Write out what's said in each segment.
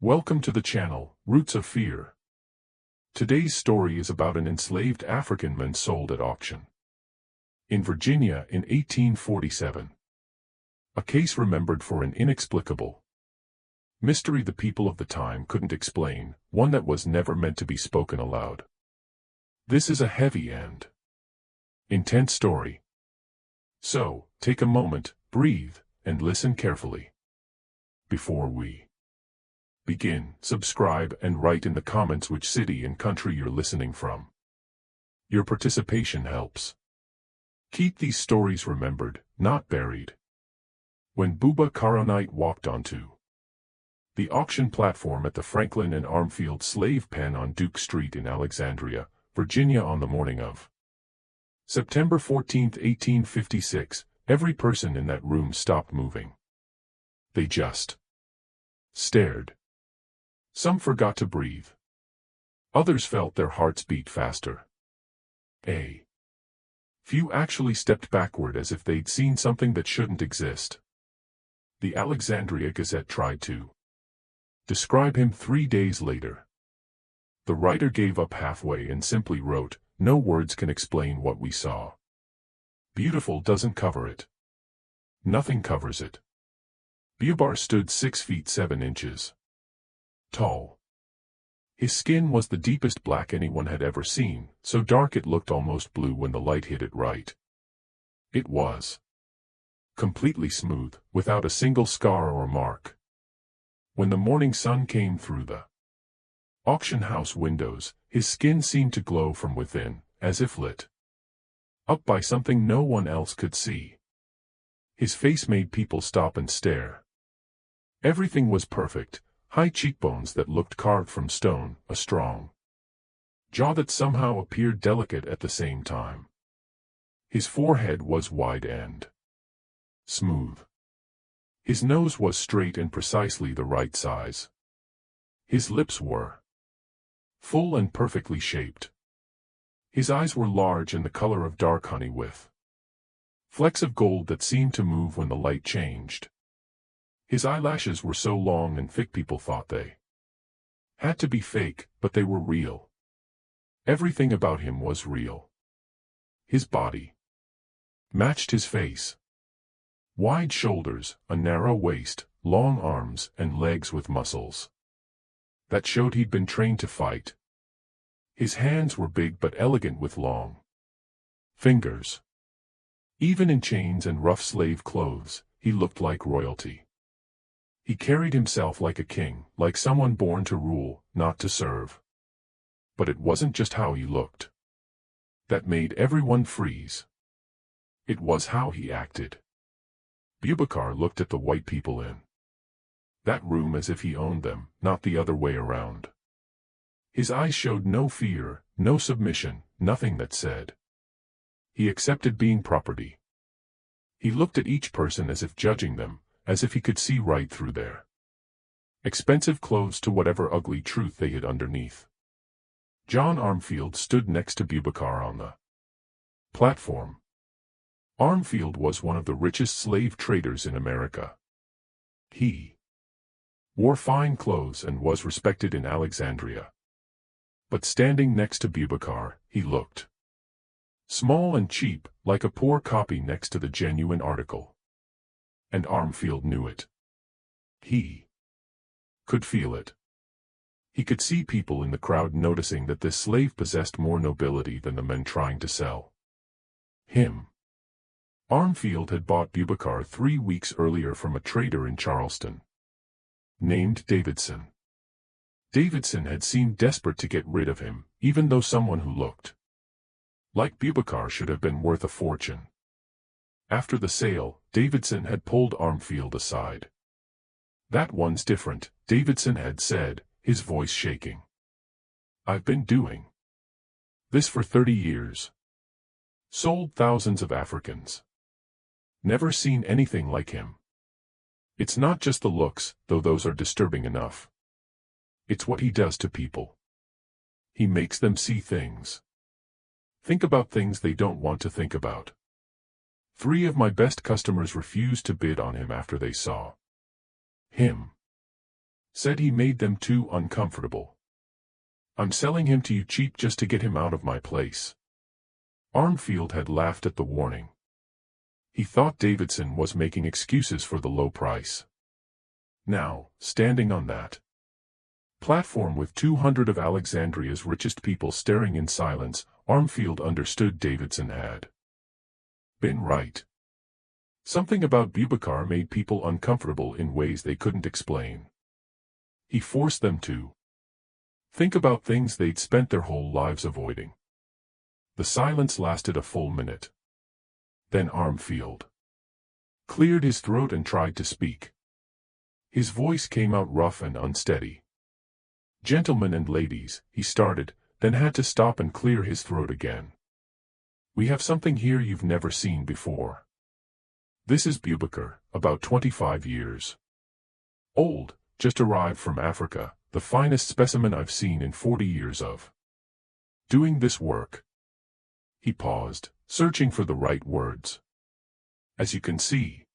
Welcome to the channel, Roots of Fear. Today's story is about an enslaved African man sold at auction in Virginia in 1847. A case remembered for an inexplicable mystery the people of the time couldn't explain, one that was never meant to be spoken aloud. This is a heavy and intense story. So, take a moment, breathe, and listen carefully. Before we begin, subscribe and write in the comments which city and country you're listening from. Your participation helps keep these stories remembered, not buried. When Boubacar Knight walked onto the auction platform at the Franklin and Armfield slave pen on Duke Street in Alexandria, Virginia on the morning of September 14, 1856, every person in that room stopped moving. They just stared. Some forgot to breathe. Others felt their hearts beat faster. A few actually stepped backward as if they'd seen something that shouldn't exist. The Alexandria Gazette tried to describe him 3 days later. The writer gave up halfway and simply wrote, "No words can explain what we saw. Beautiful doesn't cover it. Nothing covers it." Boubacar stood 6 feet 7 inches tall. His skin was the deepest black anyone had ever seen, so dark it looked almost blue when the light hit it right. It was completely smooth, without a single scar or mark. When the morning sun came through the auction house windows, his skin seemed to glow from within, as if lit up by something no one else could see. His face made people stop and stare. Everything was perfect. High cheekbones that looked carved from stone, a strong jaw that somehow appeared delicate at the same time. His forehead was wide and smooth. His nose was straight and precisely the right size. His lips were full and perfectly shaped. His eyes were large and the color of dark honey with flecks of gold that seemed to move when the light changed. His eyelashes were so long and thick people thought they had to be fake, but they were real. Everything about him was real. His body matched his face. Wide shoulders, a narrow waist, long arms, and legs with muscles that showed he'd been trained to fight. His hands were big but elegant with long fingers. Even in chains and rough slave clothes, he looked like royalty. He carried himself like a king, like someone born to rule, not to serve. But it wasn't just how he looked that made everyone freeze. It was how he acted. Boubacar looked at the white people in that room as if he owned them, not the other way around. His eyes showed no fear, no submission, nothing that said he accepted being property. He looked at each person as if judging them, as if he could see right through their expensive clothes to whatever ugly truth they hid underneath. John Armfield stood next to Boubacar on the platform. Armfield was one of the richest slave traders in America. He wore fine clothes and was respected in Alexandria. But standing next to Boubacar, he looked small and cheap, like a poor copy next to the genuine article. And Armfield knew it. He could feel it. He could see people in the crowd noticing that this slave possessed more nobility than the men trying to sell him. Armfield had bought Boubacar 3 weeks earlier from a trader in Charleston named Davidson. Davidson had seemed desperate to get rid of him, even though someone who looked like Boubacar should have been worth a fortune. After the sale, Davidson had pulled Armfield aside. "That one's different," Davidson had said, his voice shaking. "I've been doing this for 30 years. Sold thousands of Africans. Never seen anything like him. It's not just the looks, though those are disturbing enough. It's what he does to people. He makes them see things. Think about things they don't want to think about. 3 of my best customers refused to bid on him after they saw him Said he made them too uncomfortable. I'm selling him to you cheap just to get him out of my place. Armfield had laughed at the warning. He thought Davidson was making excuses for the low price. Now, standing on that platform with 200 of Alexandria's richest people staring in silence, Armfield understood Davidson had been right. Something about Boubacar made people uncomfortable in ways they couldn't explain. He forced them to think about things they'd spent their whole lives avoiding. The silence lasted a full minute. Then Armfield cleared his throat and tried to speak. His voice came out rough and unsteady. Gentlemen and ladies, he started, then had to stop and clear his throat again. We have something here you've never seen before. This is Boubacar, about 25 years old, just arrived from Africa, the finest specimen I've seen in 40 years of doing this work. He paused, searching for the right words. As you can see,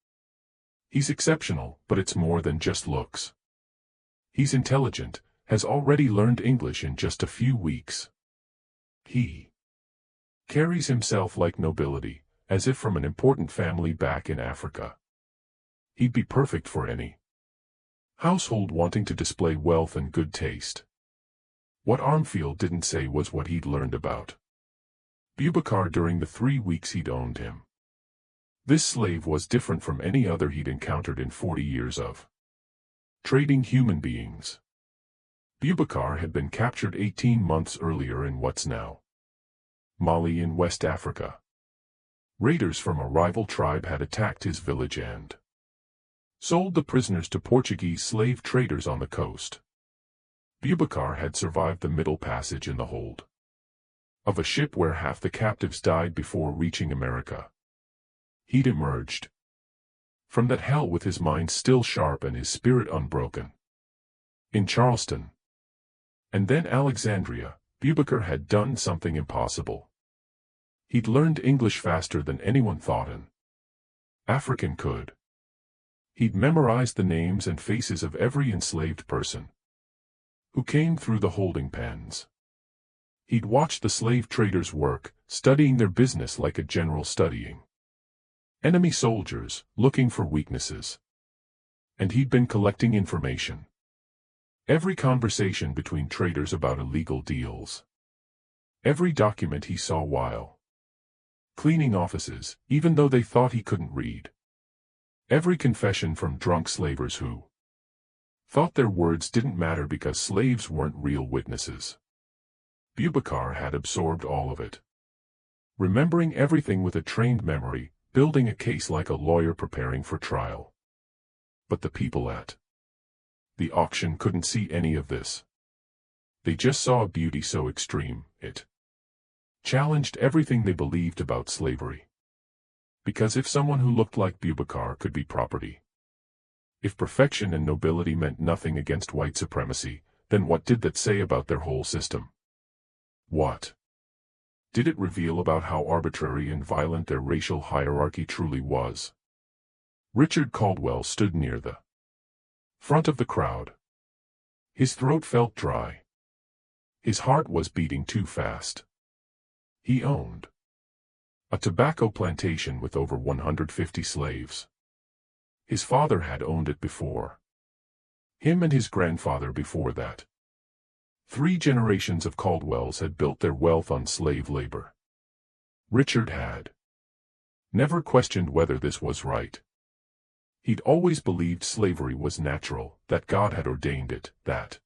he's exceptional, but it's more than just looks. He's intelligent, has already learned English in just a few weeks. He carries himself like nobility, as if from an important family back in Africa. He'd be perfect for any household wanting to display wealth and good taste. What Armfield didn't say was what he'd learned about Boubacar during the 3 weeks he'd owned him. This slave was different from any other he'd encountered in 40 years of trading human beings. Boubacar had been captured 18 months earlier in what's now Mali in West Africa. Raiders from a rival tribe had attacked his village and sold the prisoners to Portuguese slave traders on the coast. Boubacar had survived the Middle Passage in the hold of a ship where half the captives died before reaching America. He'd emerged from that hell with his mind still sharp and his spirit unbroken. In Charleston, and then Alexandria, Boubacar had done something impossible. He'd learned English faster than anyone thought an African could. He'd memorized the names and faces of every enslaved person who came through the holding pens. He'd watched the slave traders work, studying their business like a general studying enemy soldiers, looking for weaknesses. And he'd been collecting information. Every conversation between traders about illegal deals. Every document he saw while cleaning offices, even though they thought he couldn't read. Every confession from drunk slavers who thought their words didn't matter because slaves weren't real witnesses. Boubacar had absorbed all of it. Remembering everything with a trained memory, building a case like a lawyer preparing for trial. But the people at the auction couldn't see any of this. They just saw a beauty so extreme, it challenged everything they believed about slavery. Because if someone who looked like Boubacar could be property, if perfection and nobility meant nothing against white supremacy, then what did that say about their whole system? What did it reveal about how arbitrary and violent their racial hierarchy truly was? Richard Caldwell stood near the front of the crowd. His throat felt dry. His heart was beating too fast. He owned a tobacco plantation with over 150 slaves. His father had owned it before him and his grandfather before that. 3 generations of Caldwells had built their wealth on slave labor. Richard had never questioned whether this was right. He'd always believed slavery was natural, that God had ordained it, that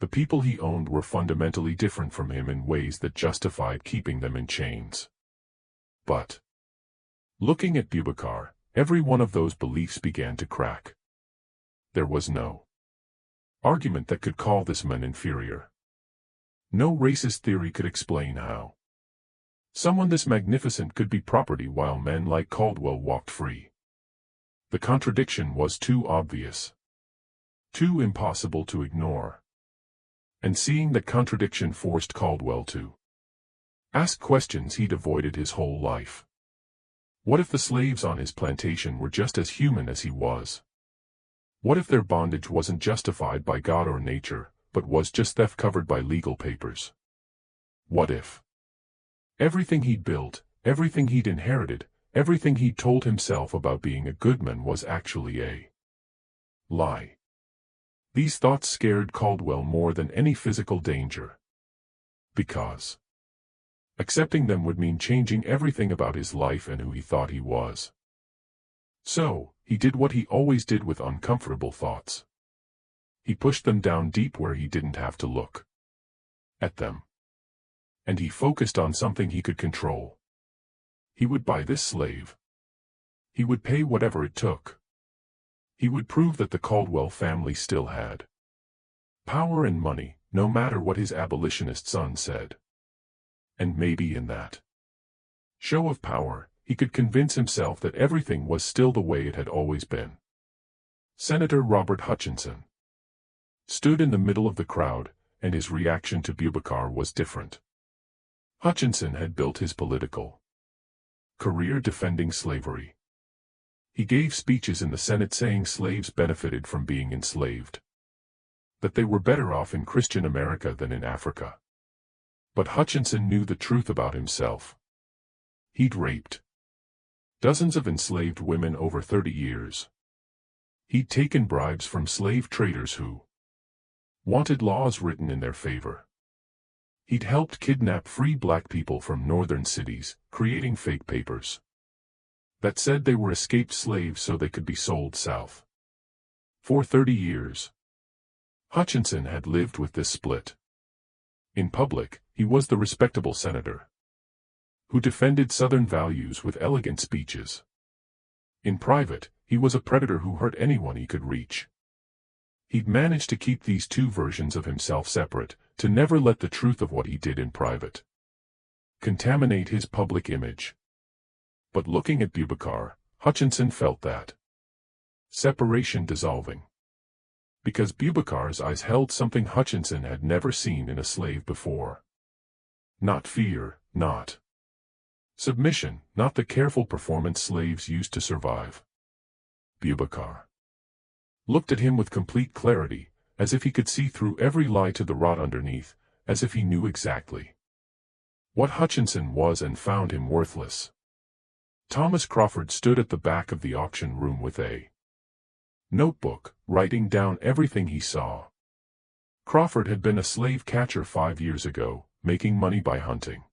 the people he owned were fundamentally different from him in ways that justified keeping them in chains. But looking at Boubacar, every one of those beliefs began to crack. There was no argument that could call this man inferior. No racist theory could explain how someone this magnificent could be property while men like Caldwell walked free. The contradiction was too obvious, too impossible to ignore. And seeing that contradiction forced Caldwell to ask questions he'd avoided his whole life. What if the slaves on his plantation were just as human as he was? What if their bondage wasn't justified by God or nature, but was just theft covered by legal papers? What if everything he'd built, everything he'd inherited, everything he'd told himself about being a good man was actually a lie? These thoughts scared Caldwell more than any physical danger, because accepting them would mean changing everything about his life and who he thought he was. So, he did what he always did with uncomfortable thoughts. He pushed them down deep where he didn't have to look at them. And he focused on something he could control. He would buy this slave. He would pay whatever it took. He would prove that the Caldwell family still had power and money, no matter what his abolitionist son said. And maybe in that show of power, he could convince himself that everything was still the way it had always been. Senator Robert Hutchinson stood in the middle of the crowd, and his reaction to Boubacar was different. Hutchinson had built his political career defending slavery. He gave speeches in the Senate saying slaves benefited from being enslaved, that they were better off in Christian America than in Africa. But Hutchinson knew the truth about himself. He'd raped dozens of enslaved women over 30 years. He'd taken bribes from slave traders who wanted laws written in their favor. He'd helped kidnap free black people from northern cities, creating fake papers that said they were escaped slaves so they could be sold south. For 30 years, Hutchinson had lived with this split. In public, he was the respectable senator who defended Southern values with elegant speeches. In private, he was a predator who hurt anyone he could reach. He'd managed to keep these two versions of himself separate, to never let the truth of what he did in private contaminate his public image. But looking at Boubacar, Hutchinson felt that separation dissolving. Because Boubacar's eyes held something Hutchinson had never seen in a slave before. Not fear, not submission, not the careful performance slaves used to survive. Boubacar looked at him with complete clarity, as if he could see through every lie to the rot underneath, as if he knew exactly what Hutchinson was and found him worthless. Thomas Crawford stood at the back of the auction room with a notebook, writing down everything he saw. Crawford had been a slave catcher 5 years ago, making money by hunting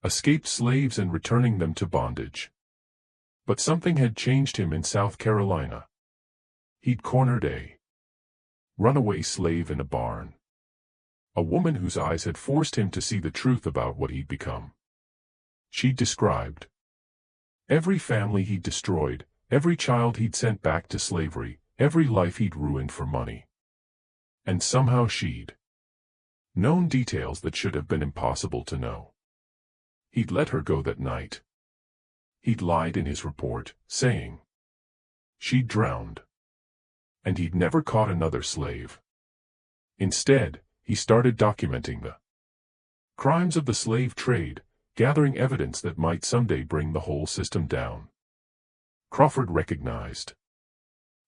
escaped slaves and returning them to bondage. But something had changed him in South Carolina. He'd cornered a runaway slave in a barn. A woman whose eyes had forced him to see the truth about what he'd become. She described every family he'd destroyed, every child he'd sent back to slavery, every life he'd ruined for money. And somehow she'd known details that should have been impossible to know. He'd let her go that night. He'd lied in his report, saying she'd drowned. And he'd never caught another slave. Instead, he started documenting the crimes of the slave trade, gathering evidence that might someday bring the whole system down. Crawford recognized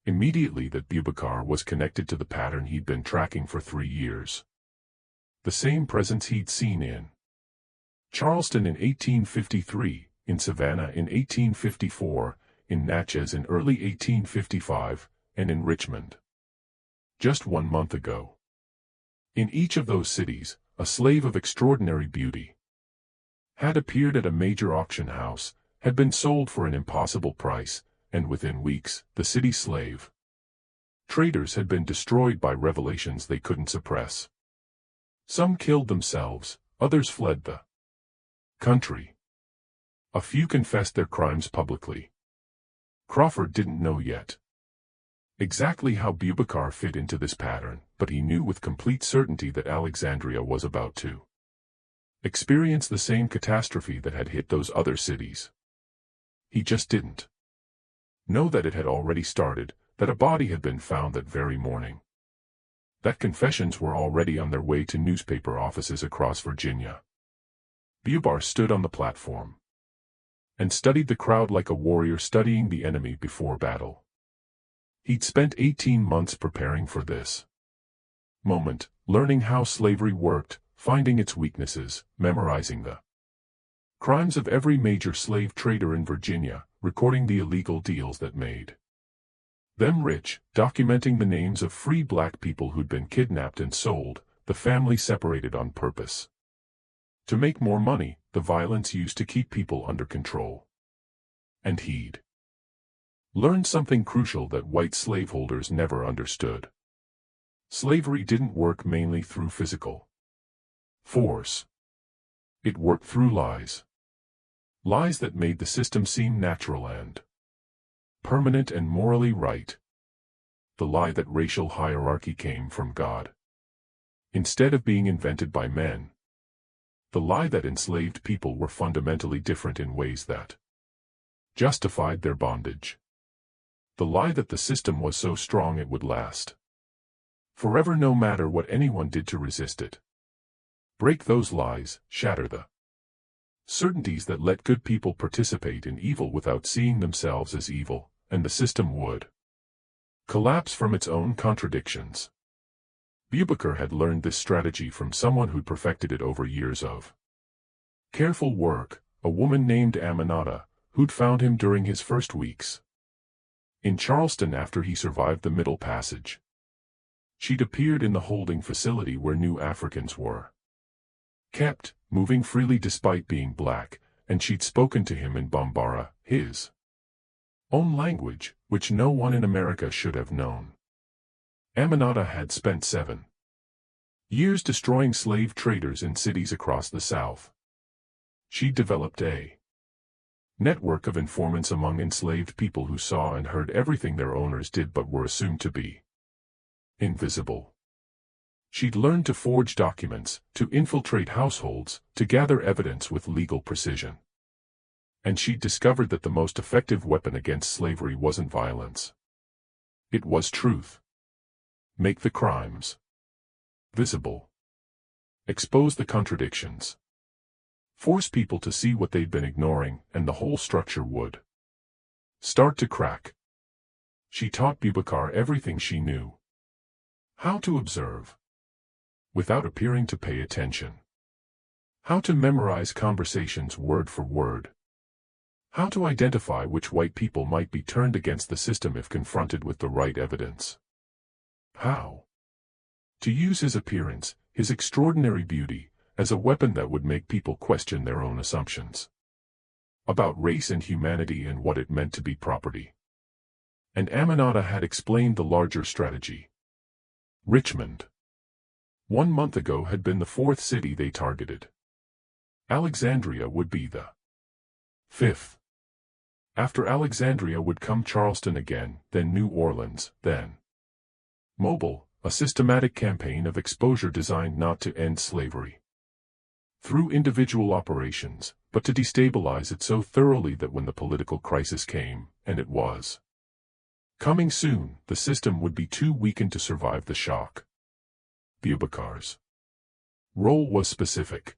immediately that Boubacar was connected to the pattern he'd been tracking for 3 years. The same presence he'd seen in Charleston in 1853, in Savannah in 1854, in Natchez in early 1855, and in Richmond just 1 month ago. In each of those cities, a slave of extraordinary beauty had appeared at a major auction house, had been sold for an impossible price, and within weeks, the city slave traders had been destroyed by revelations they couldn't suppress. Some killed themselves, others fled the country. A few confessed their crimes publicly. Crawford didn't know yet exactly how Boubacar fit into this pattern, but he knew with complete certainty that Alexandria was about to experience the same catastrophe that had hit those other cities. He just didn't know that it had already started, that a body had been found that very morning, that confessions were already on their way to newspaper offices across Virginia. Boubacar stood on the platform and studied the crowd like a warrior studying the enemy before battle. He'd spent 18 months preparing for this moment, learning how slavery worked, finding its weaknesses, memorizing the crimes of every major slave trader in Virginia, recording the illegal deals that made them rich, documenting the names of free black people who'd been kidnapped and sold, the family separated on purpose to make more money, the violence used to keep people under control. And he'd learned something crucial that white slaveholders never understood. Slavery didn't work mainly through physical force. It worked through lies. Lies that made the system seem natural and permanent and morally right. The lie that racial hierarchy came from God, instead of being invented by men. The lie that enslaved people were fundamentally different in ways that justified their bondage. The lie that the system was so strong it would last forever no matter what anyone did to resist it. Break those lies, shatter the certainties that let good people participate in evil without seeing themselves as evil, and the system would collapse from its own contradictions. Bubaker had learned this strategy from someone who'd perfected it over years of careful work, a woman named Aminata, who'd found him during his first weeks in Charleston after he survived the Middle Passage. She'd appeared in the holding facility where new Africans were kept, moving freely despite being black, and she'd spoken to him in Bambara, his own language, which no one in America should have known. Aminata had spent 7 years destroying slave traders in cities across the South. She developed a network of informants among enslaved people who saw and heard everything their owners did but were assumed to be invisible. She'd learned to forge documents, to infiltrate households, to gather evidence with legal precision. And she'd discovered that the most effective weapon against slavery wasn't violence. It was truth. Make the crimes visible. Expose the contradictions. Force people to see what they'd been ignoring, and the whole structure would start to crack. She taught Bubacar everything she knew. How to observe without appearing to pay attention. How to memorize conversations word for word. How to identify which white people might be turned against the system if confronted with the right evidence. How to use his appearance, his extraordinary beauty, as a weapon that would make people question their own assumptions about race and humanity and what it meant to be property. And Aminata had explained the larger strategy. Richmond, 1 month ago, had been the 4th city they targeted. Alexandria would be the 5th. After Alexandria would come Charleston again, then New Orleans, then Mobile, a systematic campaign of exposure designed not to end slavery through individual operations, but to destabilize it so thoroughly that when the political crisis came, and it was coming soon, the system would be too weakened to survive the shock. Bubacar's role was specific.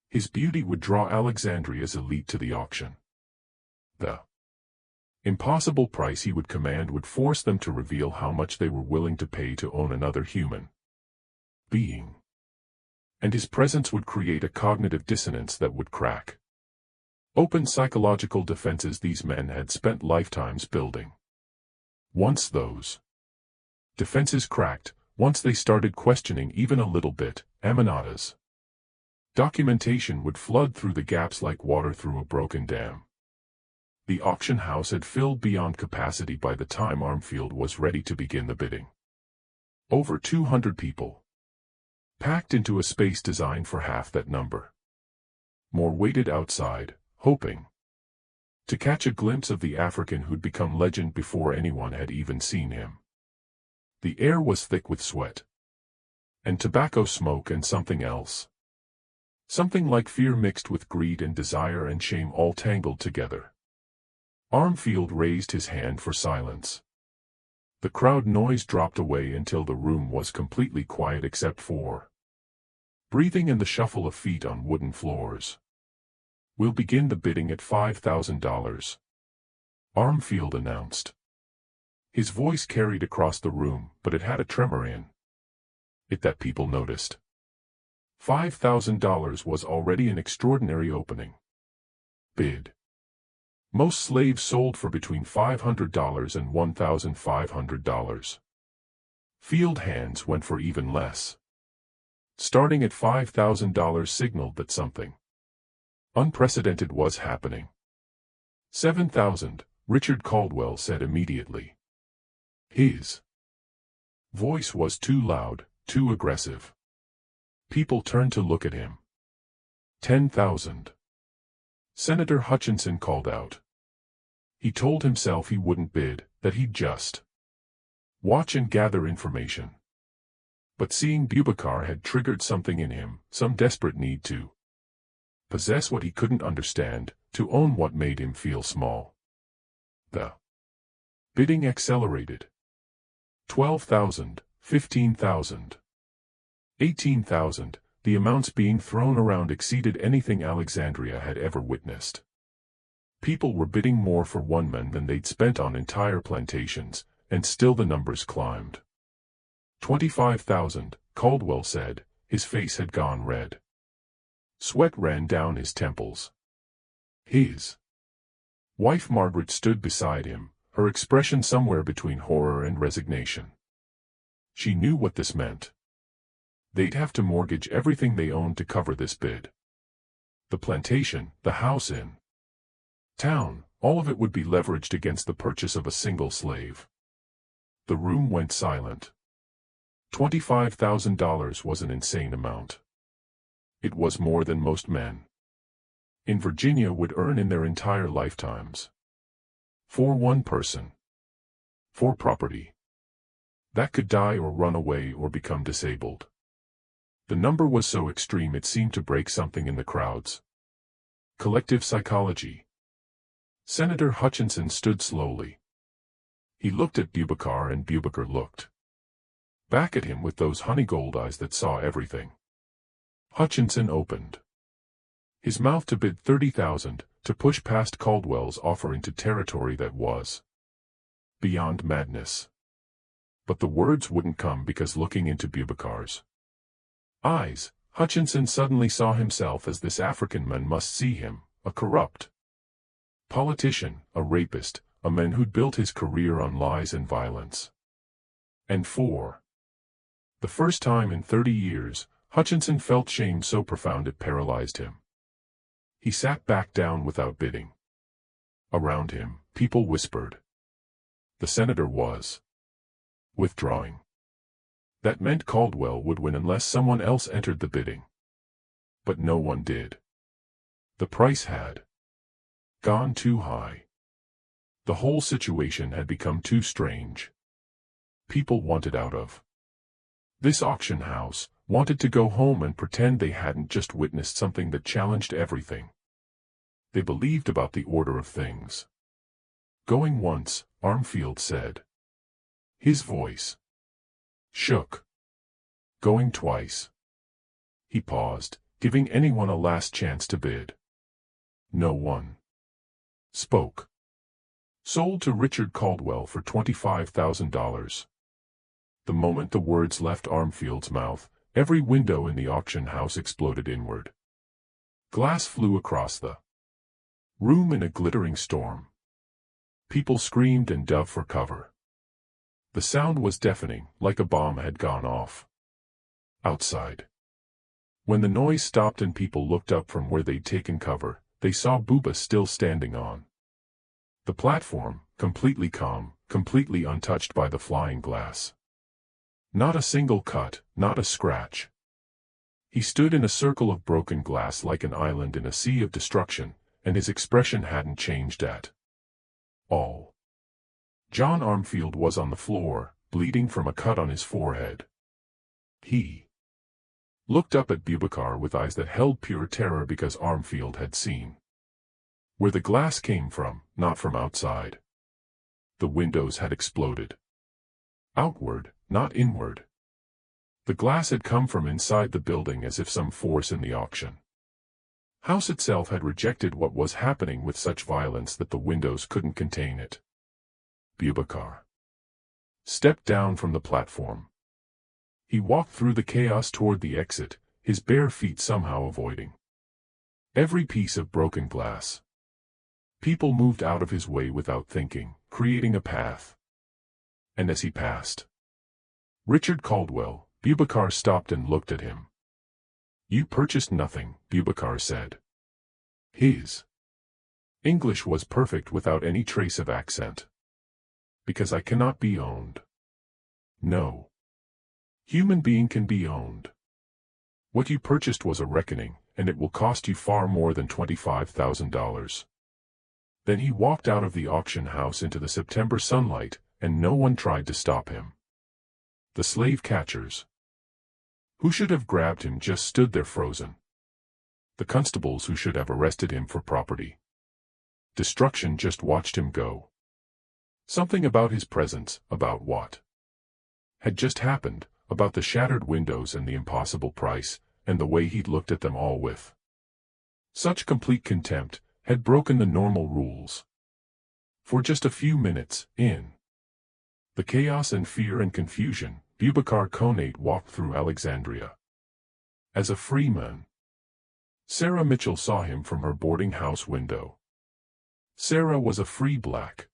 His beauty would draw Alexandria's elite to the auction. The impossible price he would command would force them to reveal how much they were willing to pay to own another human being. And his presence would create a cognitive dissonance that would crack open psychological defenses these men had spent lifetimes building. Once those defenses cracked, once they started questioning even a little bit, Aminata's documentation would flood through the gaps like water through a broken dam. The auction house had filled beyond capacity by the time Armfield was ready to begin the bidding. Over 200 people packed into a space designed for half that number. More waited outside, hoping to catch a glimpse of the African who'd become legend before anyone had even seen him. The air was thick with sweat and tobacco smoke and something else. Something like fear mixed with greed and desire and shame all tangled together. Armfield raised his hand for silence. The crowd noise dropped away until the room was completely quiet except for breathing and the shuffle of feet on wooden floors. We'll begin the bidding at $5,000. Armfield announced. His voice carried across the room, but it had a tremor in it that people noticed. $5,000 was already an extraordinary opening bid. Most slaves sold for between $500 and $1,500. Field hands went for even less. Starting at $5,000 signaled that something unprecedented was happening. $7,000, Richard Caldwell said immediately. His voice was too loud, too aggressive. People turned to look at him. $10,000. Senator Hutchinson called out. He told himself he wouldn't bid, that he'd just watch and gather information. But seeing Boubacar had triggered something in him, some desperate need to possess what he couldn't understand, to own what made him feel small. The bidding accelerated. 12,000, 15,000, 18,000, the amounts being thrown around exceeded anything Alexandria had ever witnessed. People were bidding more for one man than they'd spent on entire plantations, and still the numbers climbed. 25,000, Caldwell said, his face had gone red. Sweat ran down his temples. His wife Margaret stood beside him, her expression somewhere between horror and resignation. She knew what this meant. They'd have to mortgage everything they owned to cover this bid. The plantation, the house in town, all of it would be leveraged against the purchase of a single slave. The room went silent. $25,000 was an insane amount. It was more than most men in Virginia would earn in their entire lifetimes. For one person. For property that could die or run away or become disabled. The number was so extreme it seemed to break something in the crowds. Collective psychology. Senator Hutchinson stood slowly. He looked at Boubacar and Boubacar looked back at him with those honey-gold eyes that saw everything. Hutchinson opened his mouth to bid 30,000, to push past Caldwell's offer into territory that was beyond madness. But the words wouldn't come because looking into Boubacar's eyes, Hutchinson suddenly saw himself as this African man must see him, a corrupt politician, a rapist, a man who'd built his career on lies and violence. And for the first time in 30 years, Hutchinson felt shame so profound it paralyzed him. He sat back down without bidding. Around him, people whispered. The senator was withdrawing. That meant Caldwell would win unless someone else entered the bidding. But no one did. The price had gone too high. The whole situation had become too strange. People wanted out of this auction house, wanted to go home and pretend they hadn't just witnessed something that challenged everything they believed about the order of things. Going once, Armfield said. His voice shook. Going twice. He paused, giving anyone a last chance to bid. No one spoke. Sold to Richard Caldwell for $25,000. The moment the words left Armfield's mouth, every window in the auction house exploded inward. Glass flew across the room in a glittering storm. People screamed and dove for cover. The sound was deafening, like a bomb had gone off outside. When the noise stopped and people looked up from where they'd taken cover, they saw Bouba still standing on the platform, completely calm, completely untouched by the flying glass. Not a single cut, not a scratch. He stood in a circle of broken glass like an island in a sea of destruction, and his expression hadn't changed at all. John Armfield was on the floor, bleeding from a cut on his forehead. He looked up at Boubacar with eyes that held pure terror because Armfield had seen where the glass came from, not from outside. The windows had exploded. Outward, not inward. The glass had come from inside the building as if some force in the auction house itself had rejected what was happening with such violence that the windows couldn't contain it. Boubacar stepped down from the platform. He walked through the chaos toward the exit, his bare feet somehow avoiding every piece of broken glass. People moved out of his way without thinking, creating a path. And as he passed, Richard Caldwell, Boubacar stopped and looked at him. "You purchased nothing," Boubacar said. His English was perfect without any trace of accent. "Because I cannot be owned." "No human being can be owned. What you purchased was a reckoning, and it will cost you far more than $25,000. Then he walked out of the auction house into the September sunlight, and no one tried to stop him. The slave catchers, who should have grabbed him, just stood there frozen. The constables who should have arrested him for property destruction just watched him go. Something about his presence, about what had just happened, about the shattered windows and the impossible price, and the way he'd looked at them all with such complete contempt, had broken the normal rules. For just a few minutes, in the chaos and fear and confusion, Boubacar Conate walked through Alexandria as a free man. Sarah Mitchell saw him from her boarding house window. Sarah was a free black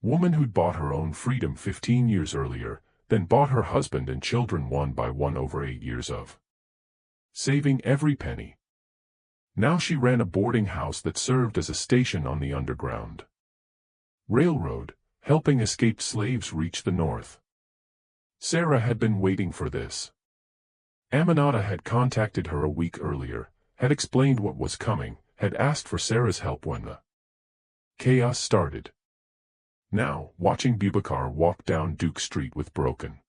woman who'd bought her own freedom 15 years earlier, then bought her husband and children one by one over 8 years of saving every penny. Now she ran a boarding house that served as a station on the Underground Railroad, helping escaped slaves reach the north. Sarah had been waiting for this. Aminata had contacted her a week earlier, had explained what was coming, had asked for Sarah's help when the chaos started. Now, watching Boubacar walk down Duke Street with broken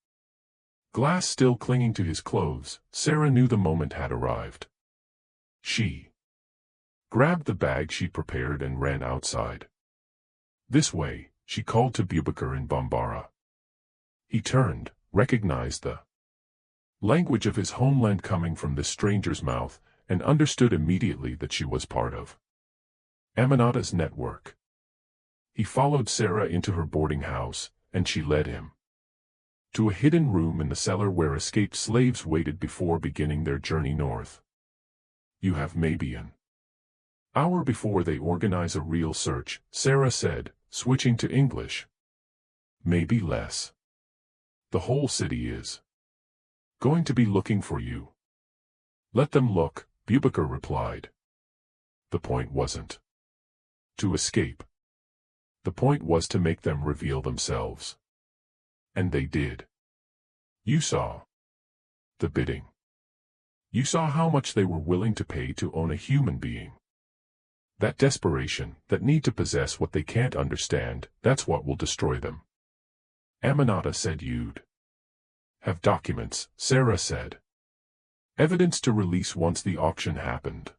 glass still clinging to his clothes, Sarah knew the moment had arrived. She grabbed the bag she'd prepared and ran outside. "This way," she called to Boubacar in Bambara. He turned, recognized the language of his homeland coming from this stranger's mouth, and understood immediately that she was part of Aminata's network. He followed Sarah into her boarding house, and she led him to a hidden room in the cellar where escaped slaves waited before beginning their journey north. "You have maybe an hour before they organize a real search," Sarah said, switching to English. "Maybe less. The whole city is going to be looking for you." "Let them look," Boubacar replied. The point wasn't to escape. The point was to make them reveal themselves. And they did. You saw the bidding. You saw how much they were willing to pay to own a human being. That desperation, that need to possess what they can't understand, that's what will destroy them. Aminata said you'd have documents, Sarah said. Evidence to release once the auction happened.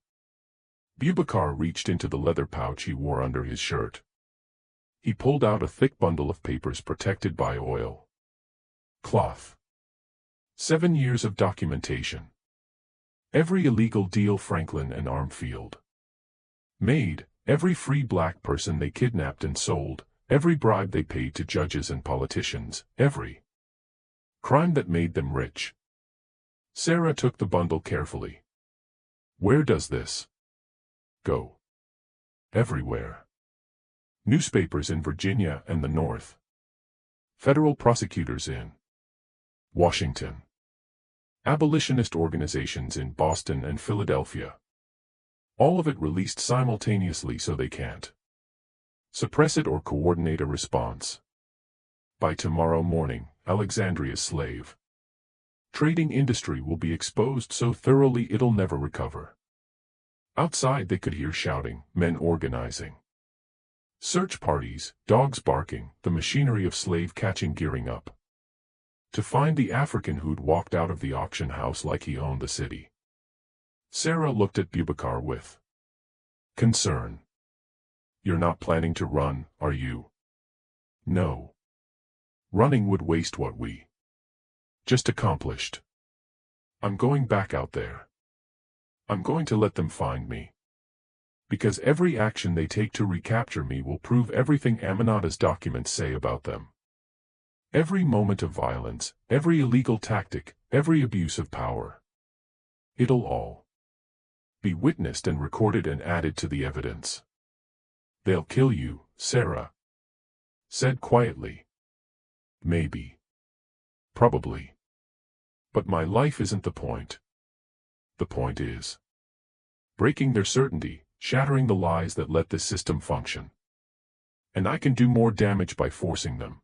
Boubacar reached into the leather pouch he wore under his shirt. He pulled out a thick bundle of papers protected by oil cloth. 7 years of documentation. Every illegal deal Franklin and Armfield made, every free black person they kidnapped and sold, every bribe they paid to judges and politicians, every crime that made them rich. Sarah took the bundle carefully. "Where does this go?" "Everywhere. Newspapers in Virginia and the North. Federal prosecutors in Washington. Abolitionist organizations in Boston and Philadelphia. All of it released simultaneously so they can't suppress it or coordinate a response. By tomorrow morning, Alexandria's slave trading industry will be exposed so thoroughly it'll never recover." Outside they could hear shouting, men organizing search parties, dogs barking, the machinery of slave catching gearing up to find the African who'd walked out of the auction house like he owned the city. Sarah looked at Boubacar with concern. "You're not planning to run, are you?" "No. Running would waste what we just accomplished. I'm going back out there. I'm going to let them find me. Because every action they take to recapture me will prove everything Aminata's documents say about them." Every moment of violence, every illegal tactic, every abuse of power. It'll all be witnessed and recorded and added to the evidence. They'll kill you, Sarah said quietly. Maybe. Probably. But my life isn't the point. The point is breaking their certainty, shattering the lies that let this system function. And I can do more damage by forcing them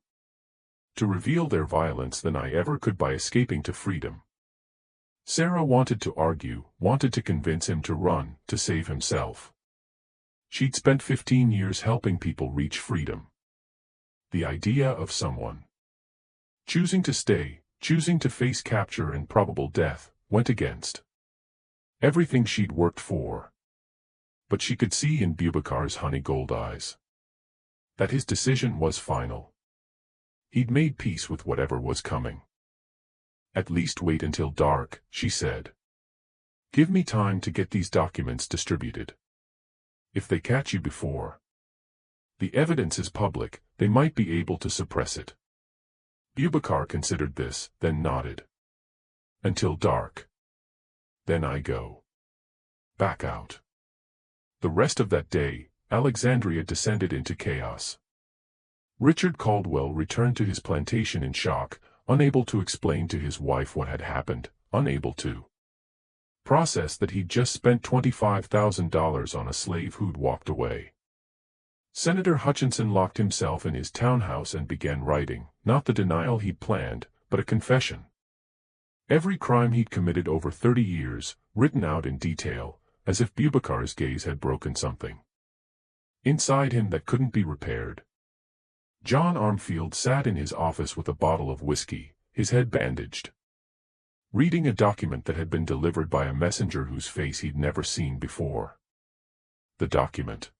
to reveal their violence than I ever could by escaping to freedom. Sarah wanted to argue, wanted to convince him to run, to save himself. She'd spent 15 years helping people reach freedom. The idea of someone choosing to stay, choosing to face capture and probable death, went against everything she'd worked for. But she could see in Bubakar's honey-gold eyes that his decision was final. He'd made peace with whatever was coming. At least wait until dark, she said. Give me time to get these documents distributed. If they catch you before the evidence is public, they might be able to suppress it. Bubakar considered this, then nodded. Until dark. Then I go back out. The rest of that day, Alexandria descended into chaos. Richard Caldwell returned to his plantation in shock, unable to explain to his wife what had happened, unable to process that he'd just spent $25,000 on a slave who'd walked away. Senator Hutchinson locked himself in his townhouse and began writing, not the denial he'd planned, but a confession. Every crime he'd committed over 30 years, written out in detail, as if Bubakar's gaze had broken something inside him that couldn't be repaired. John Armfield sat in his office with a bottle of whiskey, his head bandaged, reading a document that had been delivered by a messenger whose face he'd never seen before. The document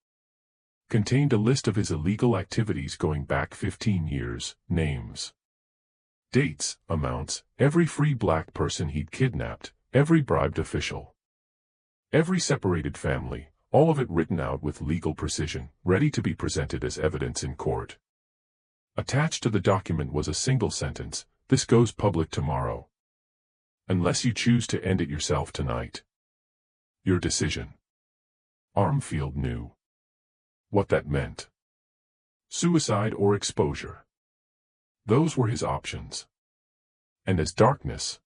contained a list of his illegal activities going back 15 years, names, dates, amounts, every free black person he'd kidnapped, every bribed official, every separated family, all of it written out with legal precision, ready to be presented as evidence in court. Attached to the document was a single sentence: "This goes public tomorrow. Unless you choose to end it yourself tonight. Your decision." Armfield knew what that meant. Suicide or exposure. Those were his options. And as darkness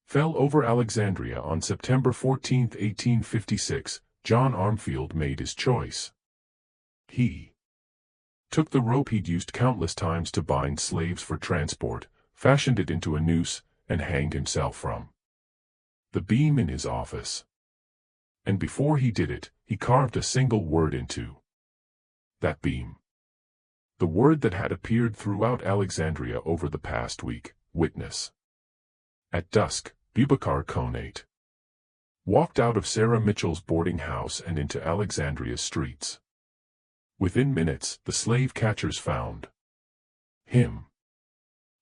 fell over Alexandria on September 14, 1856, John Armfield made his choice. He took the rope he'd used countless times to bind slaves for transport, fashioned it into a noose, and hanged himself from the beam in his office. And before he did it, he carved a single word into that beam. The word that had appeared throughout Alexandria over the past week: witness. At dusk, Bubakar Konate walked out of Sarah Mitchell's boarding house and into Alexandria's streets. Within minutes, the slave catchers found him.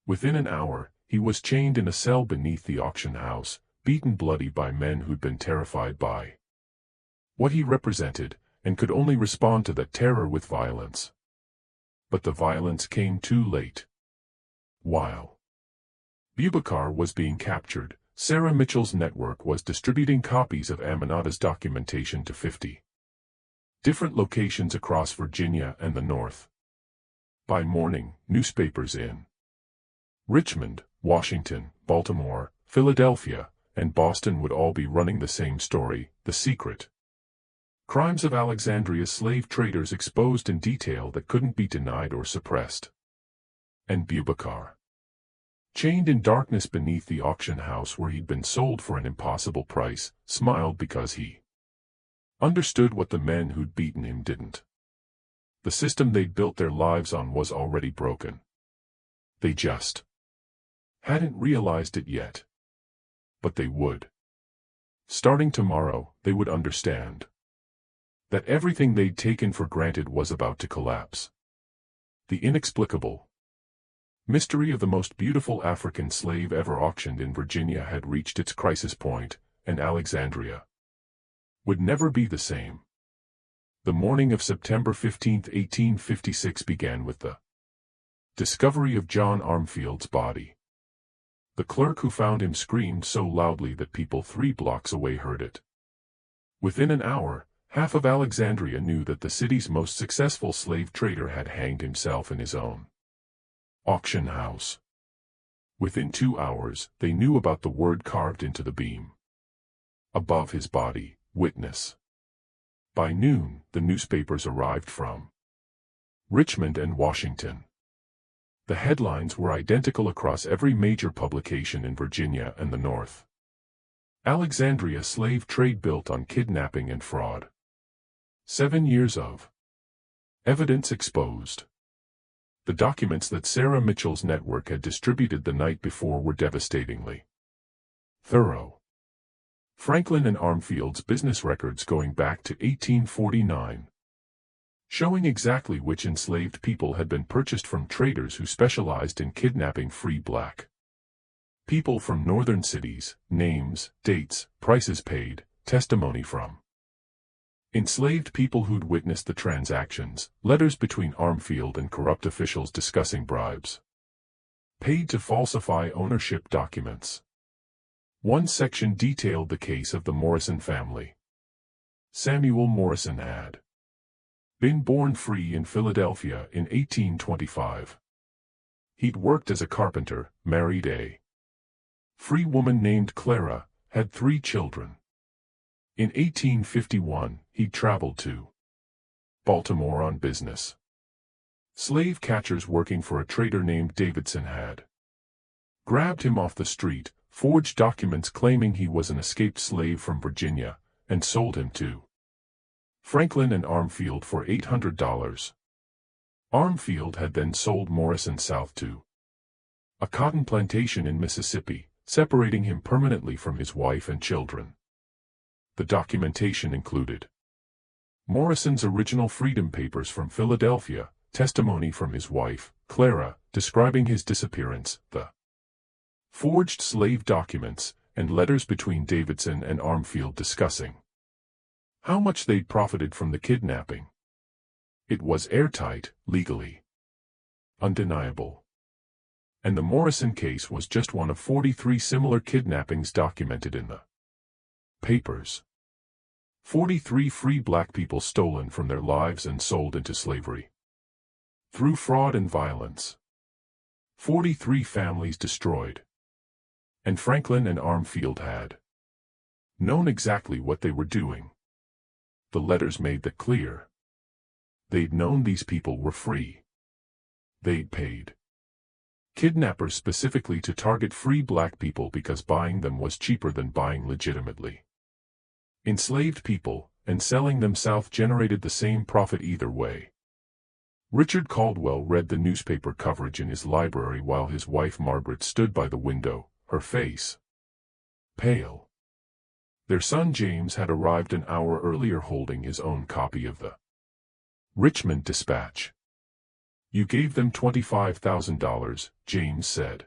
Within an hour, he was chained in a cell beneath the auction house, beaten bloody by men who'd been terrified by what he represented, and could only respond to that terror with violence. But the violence came too late. While Bubakar was being captured, Sarah Mitchell's network was distributing copies of Aminata's documentation to 50 different locations across Virginia and the North. By morning, newspapers in Richmond, Washington, Baltimore, Philadelphia, and Boston would all be running the same story: the secret crimes of Alexandria's slave traders exposed in detail that couldn't be denied or suppressed. And Bubakar, chained in darkness beneath the auction house where he'd been sold for an impossible price, smiled because he understood what the men who'd beaten him didn't. The system they'd built their lives on was already broken. They just hadn't realized it yet. But they would. Starting tomorrow, they would understand that everything they'd taken for granted was about to collapse. The inexplicable mystery of the most beautiful African slave ever auctioned in Virginia had reached its crisis point, and Alexandria would never be the same. The morning of September 15, 1856 began with the Discovery of John Armfield's body. The clerk who found him screamed so loudly that people 3 blocks away heard it. Within an hour, half of Alexandria knew that the city's most successful slave trader had hanged himself in his own auction house. Within 2 hours, they knew about the word carved into the beam above his body, witness. By noon, the newspapers arrived from Richmond and Washington. The headlines were identical across every major publication in Virginia and the North. Alexandria slave trade built on kidnapping and fraud. 7 years of evidence exposed. The documents that Sarah Mitchell's network had distributed the night before were devastatingly thorough. Franklin and Armfield's business records going back to 1849, showing exactly which enslaved people had been purchased from traders who specialized in kidnapping free black people from northern cities, names, dates, prices paid, testimony from enslaved people who'd witnessed the transactions, letters between Armfield and corrupt officials discussing bribes paid to falsify ownership documents. One section detailed the case of the Morrison family. Samuel Morrison had been born free in Philadelphia in 1825. He'd worked as a carpenter, married a free woman named Clara, had 3 children. In 1851, he'd traveled to Baltimore on business. Slave catchers working for a trader named Davidson had grabbed him off the street, forged documents claiming he was an escaped slave from Virginia, and sold him to Franklin and Armfield for $800. Armfield had then sold Morrison south to a cotton plantation in Mississippi, separating him permanently from his wife and children. The documentation included Morrison's original Freedom Papers from Philadelphia, testimony from his wife, Clara, describing his disappearance, the forged slave documents, and letters between Davidson and Armfield discussing how much they'd profited from the kidnapping. It was airtight, legally undeniable. And the Morrison case was just one of 43 similar kidnappings documented in the papers. 43 free black people stolen from their lives and sold into slavery through fraud and violence. 43 families destroyed. And Franklin and Armfield had known exactly what they were doing. The letters made that clear. They'd known these people were free. They'd paid kidnappers specifically to target free black people because buying them was cheaper than buying legitimately enslaved people, and selling them south generated the same profit either way. Richard Caldwell read the newspaper coverage in his library while his wife Margaret stood by the window, her face pale. Their son James had arrived an hour earlier holding his own copy of the Richmond Dispatch. "You gave them $25,000, James said.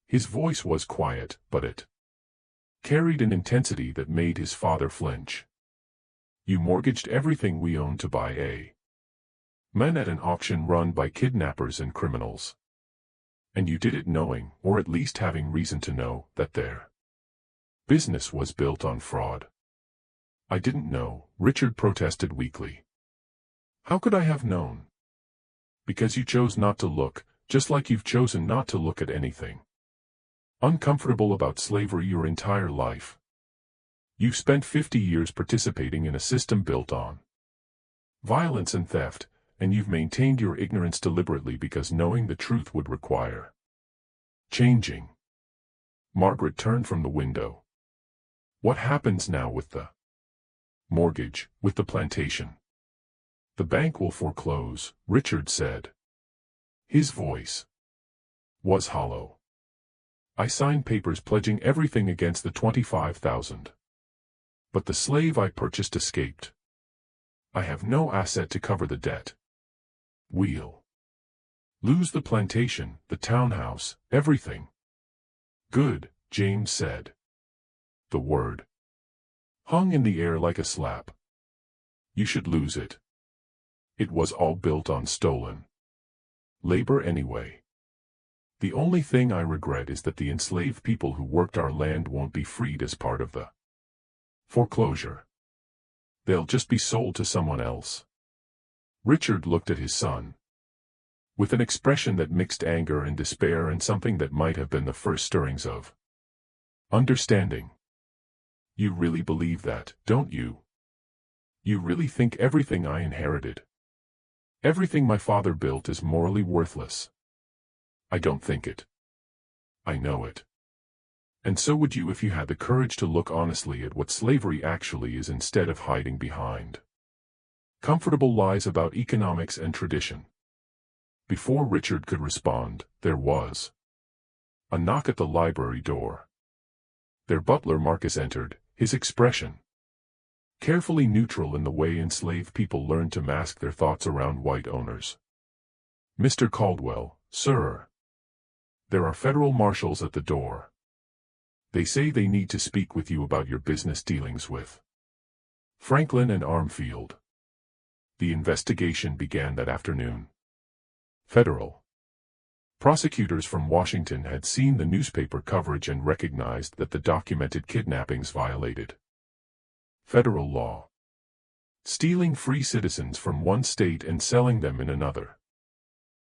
His voice was quiet, but it carried an intensity that made his father flinch. "You mortgaged everything we owned to buy a man at an auction run by kidnappers and criminals. And you did it knowing, or at least having reason to know, that their business was built on fraud." "I didn't know," Richard protested weakly. "How could I have known?" "Because you chose not to look, just like you've chosen not to look at anything uncomfortable about slavery your entire life. You've spent 50 years participating in a system built on violence and theft, and you've maintained your ignorance deliberately because knowing the truth would require changing." Margaret turned from the window. "What happens now with the mortgage, with the plantation?" "The bank will foreclose," Richard said. His voice was hollow. "I signed papers pledging everything against the $25,000. But the slave I purchased escaped. I have no asset to cover the debt. We'll lose the plantation, the townhouse, everything." "Good," James said. The word hung in the air like a slap. "You should lose it. It was all built on stolen Labor anyway. The only thing I regret is that the enslaved people who worked our land won't be freed as part of the foreclosure. They'll just be sold to someone else. Richard looked at his son with an expression that mixed anger and despair and something that might have been the first stirrings of understanding. You really believe that, don't you? You really think everything I inherited, everything my father built, is morally worthless? I don't think it. I know it. And so would you if you had the courage to look honestly at what slavery actually is instead of hiding behind comfortable lies about economics and tradition. Before Richard could respond, there was a knock at the library door. Their butler Marcus entered, his expression carefully neutral in the way enslaved people learned to mask their thoughts around white owners. Mr. Caldwell, sir. There are federal marshals at the door. They say they need to speak with you about your business dealings with Franklin and Armfield. The investigation began that afternoon. Federal prosecutors from Washington had seen the newspaper coverage and recognized that the documented kidnappings violated federal law. Stealing free citizens from one state and selling them in another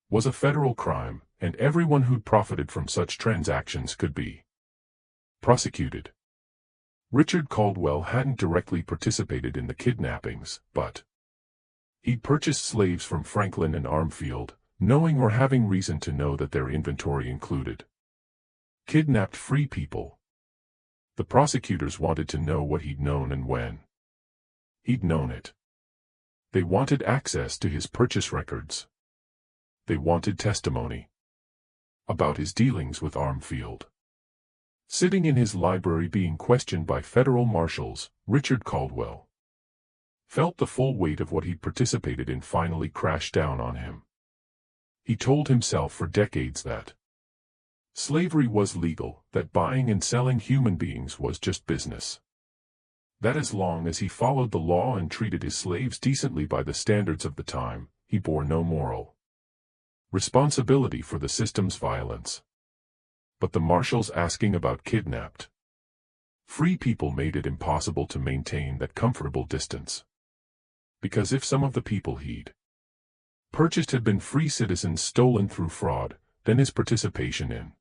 was a federal crime, and everyone who'd profited from such transactions could be prosecuted. Richard Caldwell hadn't directly participated in the kidnappings, but he'd purchased slaves from Franklin and Armfield, knowing or having reason to know that their inventory included kidnapped free people. The prosecutors wanted to know what he'd known and when he'd known it. They wanted access to his purchase records. They wanted testimony about his dealings with Armfield. Sitting in his library being questioned by federal marshals, Richard Caldwell felt the full weight of what he'd participated in finally crash down on him. He told himself for decades that slavery was legal, that buying and selling human beings was just business. That as long as he followed the law and treated his slaves decently by the standards of the time, he bore no moral responsibility for the system's violence. But the marshals asking about kidnapped free people made it impossible to maintain that comfortable distance. Because if some of the people he'd purchased had been free citizens stolen through fraud, then his participation in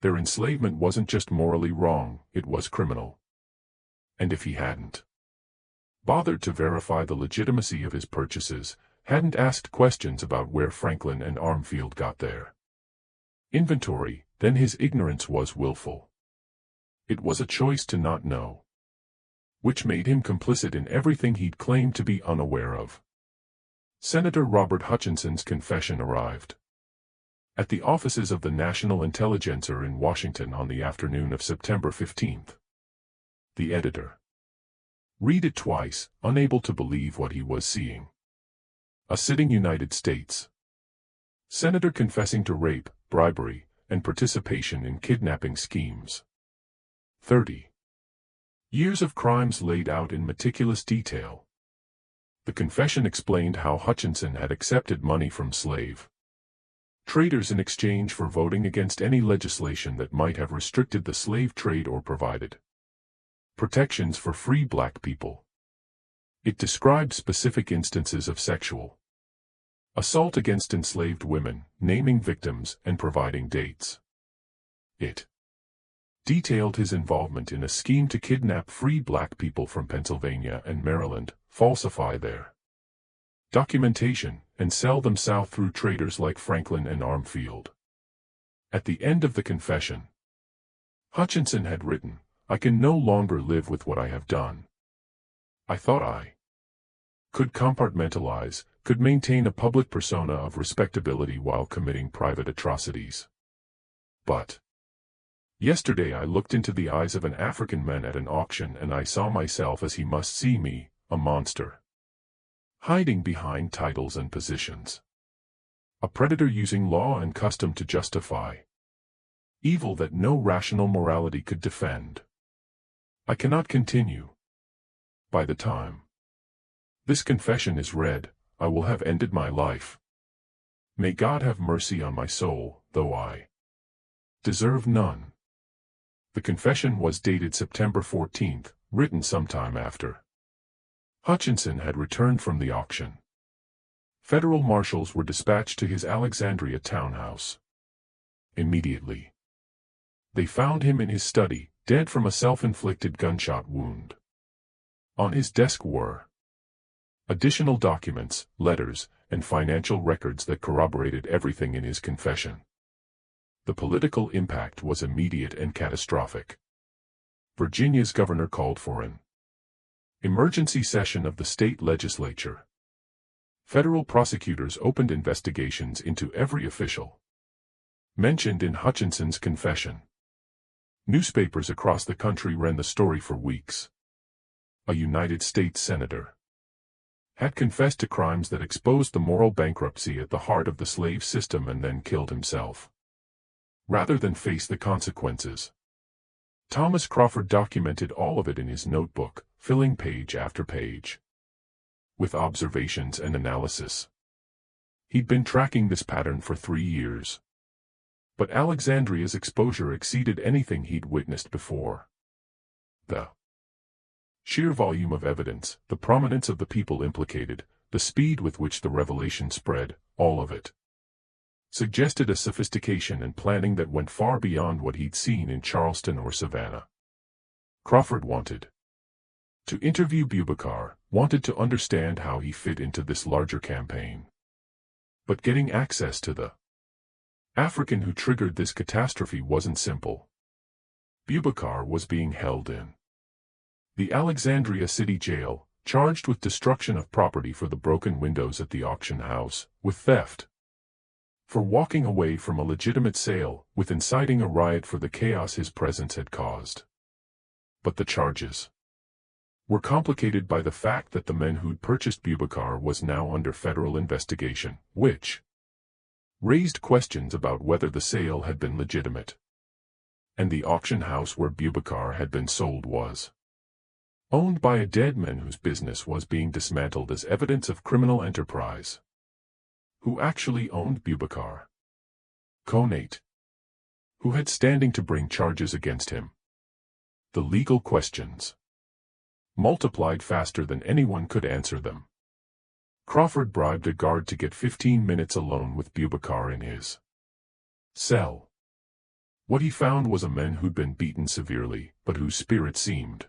their enslavement wasn't just morally wrong, it was criminal. And if he hadn't bothered to verify the legitimacy of his purchases, hadn't asked questions about where Franklin and Armfield got their inventory, then his ignorance was willful. It was a choice to not know, which made him complicit in everything he'd claimed to be unaware of. Senator Robert Hutchinson's confession arrived at the offices of the National Intelligencer in Washington on the afternoon of September 15th. The editor read it twice, unable to believe what he was seeing. A sitting United States senator confessing to rape, bribery, and participation in kidnapping schemes. 30 years of crimes laid out in meticulous detail. The confession explained how Hutchinson had accepted money from slave traders in exchange for voting against any legislation that might have restricted the slave trade or provided protections for free black people. It described specific instances of sexual assault against enslaved women, naming victims and providing dates. It detailed his involvement in a scheme to kidnap free black people from Pennsylvania and Maryland, falsify their documentation, and sell them south through traders like Franklin and Armfield. At the end of the confession, Hutchinson had written, "I can no longer live with what I have done. I thought I could compartmentalize, could maintain a public persona of respectability while committing private atrocities. But yesterday I looked into the eyes of an African man at an auction and I saw myself as he must see me, a monster. Hiding behind titles and positions. A predator using law and custom to justify evil that no rational morality could defend. I cannot continue. By the time this confession is read, I will have ended my life. May God have mercy on my soul, though I deserve none. The confession was dated September 14th, written sometime after Hutchinson had returned from the auction. Federal marshals were dispatched to his Alexandria townhouse. Immediately, they found him in his study, dead from a self-inflicted gunshot wound. On his desk were additional documents, letters, and financial records that corroborated everything in his confession. The political impact was immediate and catastrophic. Virginia's governor called for an emergency session of the state legislature. Federal prosecutors opened investigations into every official mentioned in Hutchinson's confession. Newspapers across the country ran the story for weeks. A United States senator had confessed to crimes that exposed the moral bankruptcy at the heart of the slave system and then killed himself, rather than face the consequences. Thomas Crawford documented all of it in his notebook, filling page after page with observations and analysis. He'd been tracking this pattern for 3 years. But Alexandria's exposure exceeded anything he'd witnessed before. The sheer volume of evidence, the prominence of the people implicated, the speed with which the revelation spread, all of it suggested a sophistication and planning that went far beyond what he'd seen in Charleston or Savannah. Crawford wanted to interview Boubacar, wanted to understand how he fit into this larger campaign. But getting access to the African who triggered this catastrophe wasn't simple. Boubacar was being held in the Alexandria City Jail, charged with destruction of property for the broken windows at the auction house, with theft, for walking away from a legitimate sale, with inciting a riot for the chaos his presence had caused. But the charges were complicated by the fact that the man who'd purchased Boubacar was now under federal investigation, which raised questions about whether the sale had been legitimate. And the auction house where Boubacar had been sold was owned by a dead man whose business was being dismantled as evidence of criminal enterprise. Who actually owned Boubacar? Conate. Who had standing to bring charges against him? The legal questions multiplied faster than anyone could answer them. Crawford bribed a guard to get 15 minutes alone with Boubacar in his cell. What he found was a man who'd been beaten severely, but whose spirit seemed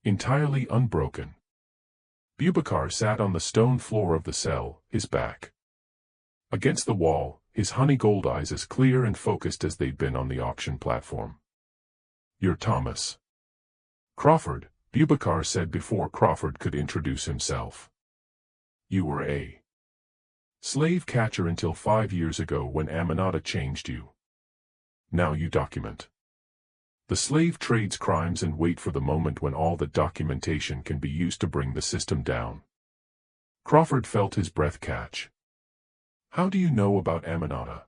entirely unbroken. Boubacar sat on the stone floor of the cell, his back against the wall, his honey-gold eyes as clear and focused as they'd been on the auction platform. "You're Thomas Crawford," Boubacar said before Crawford could introduce himself. "You were a slave catcher until 5 years ago when Aminata changed you. Now you document the slave trade's crimes and wait for the moment when all the documentation can be used to bring the system down." Crawford felt his breath catch. "How do you know about Aminata?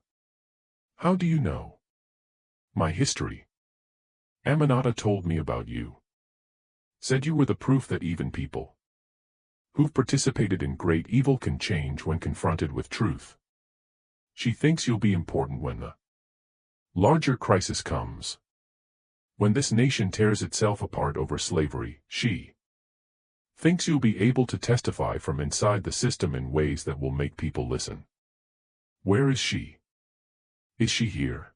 How do you know my history?" "Aminata told me about you. Said you were the proof that even people who've participated in great evil can change when confronted with truth. She thinks you'll be important when the larger crisis comes. When this nation tears itself apart over slavery, she thinks you'll be able to testify from inside the system in ways that will make people listen." "Where is she? Is she here?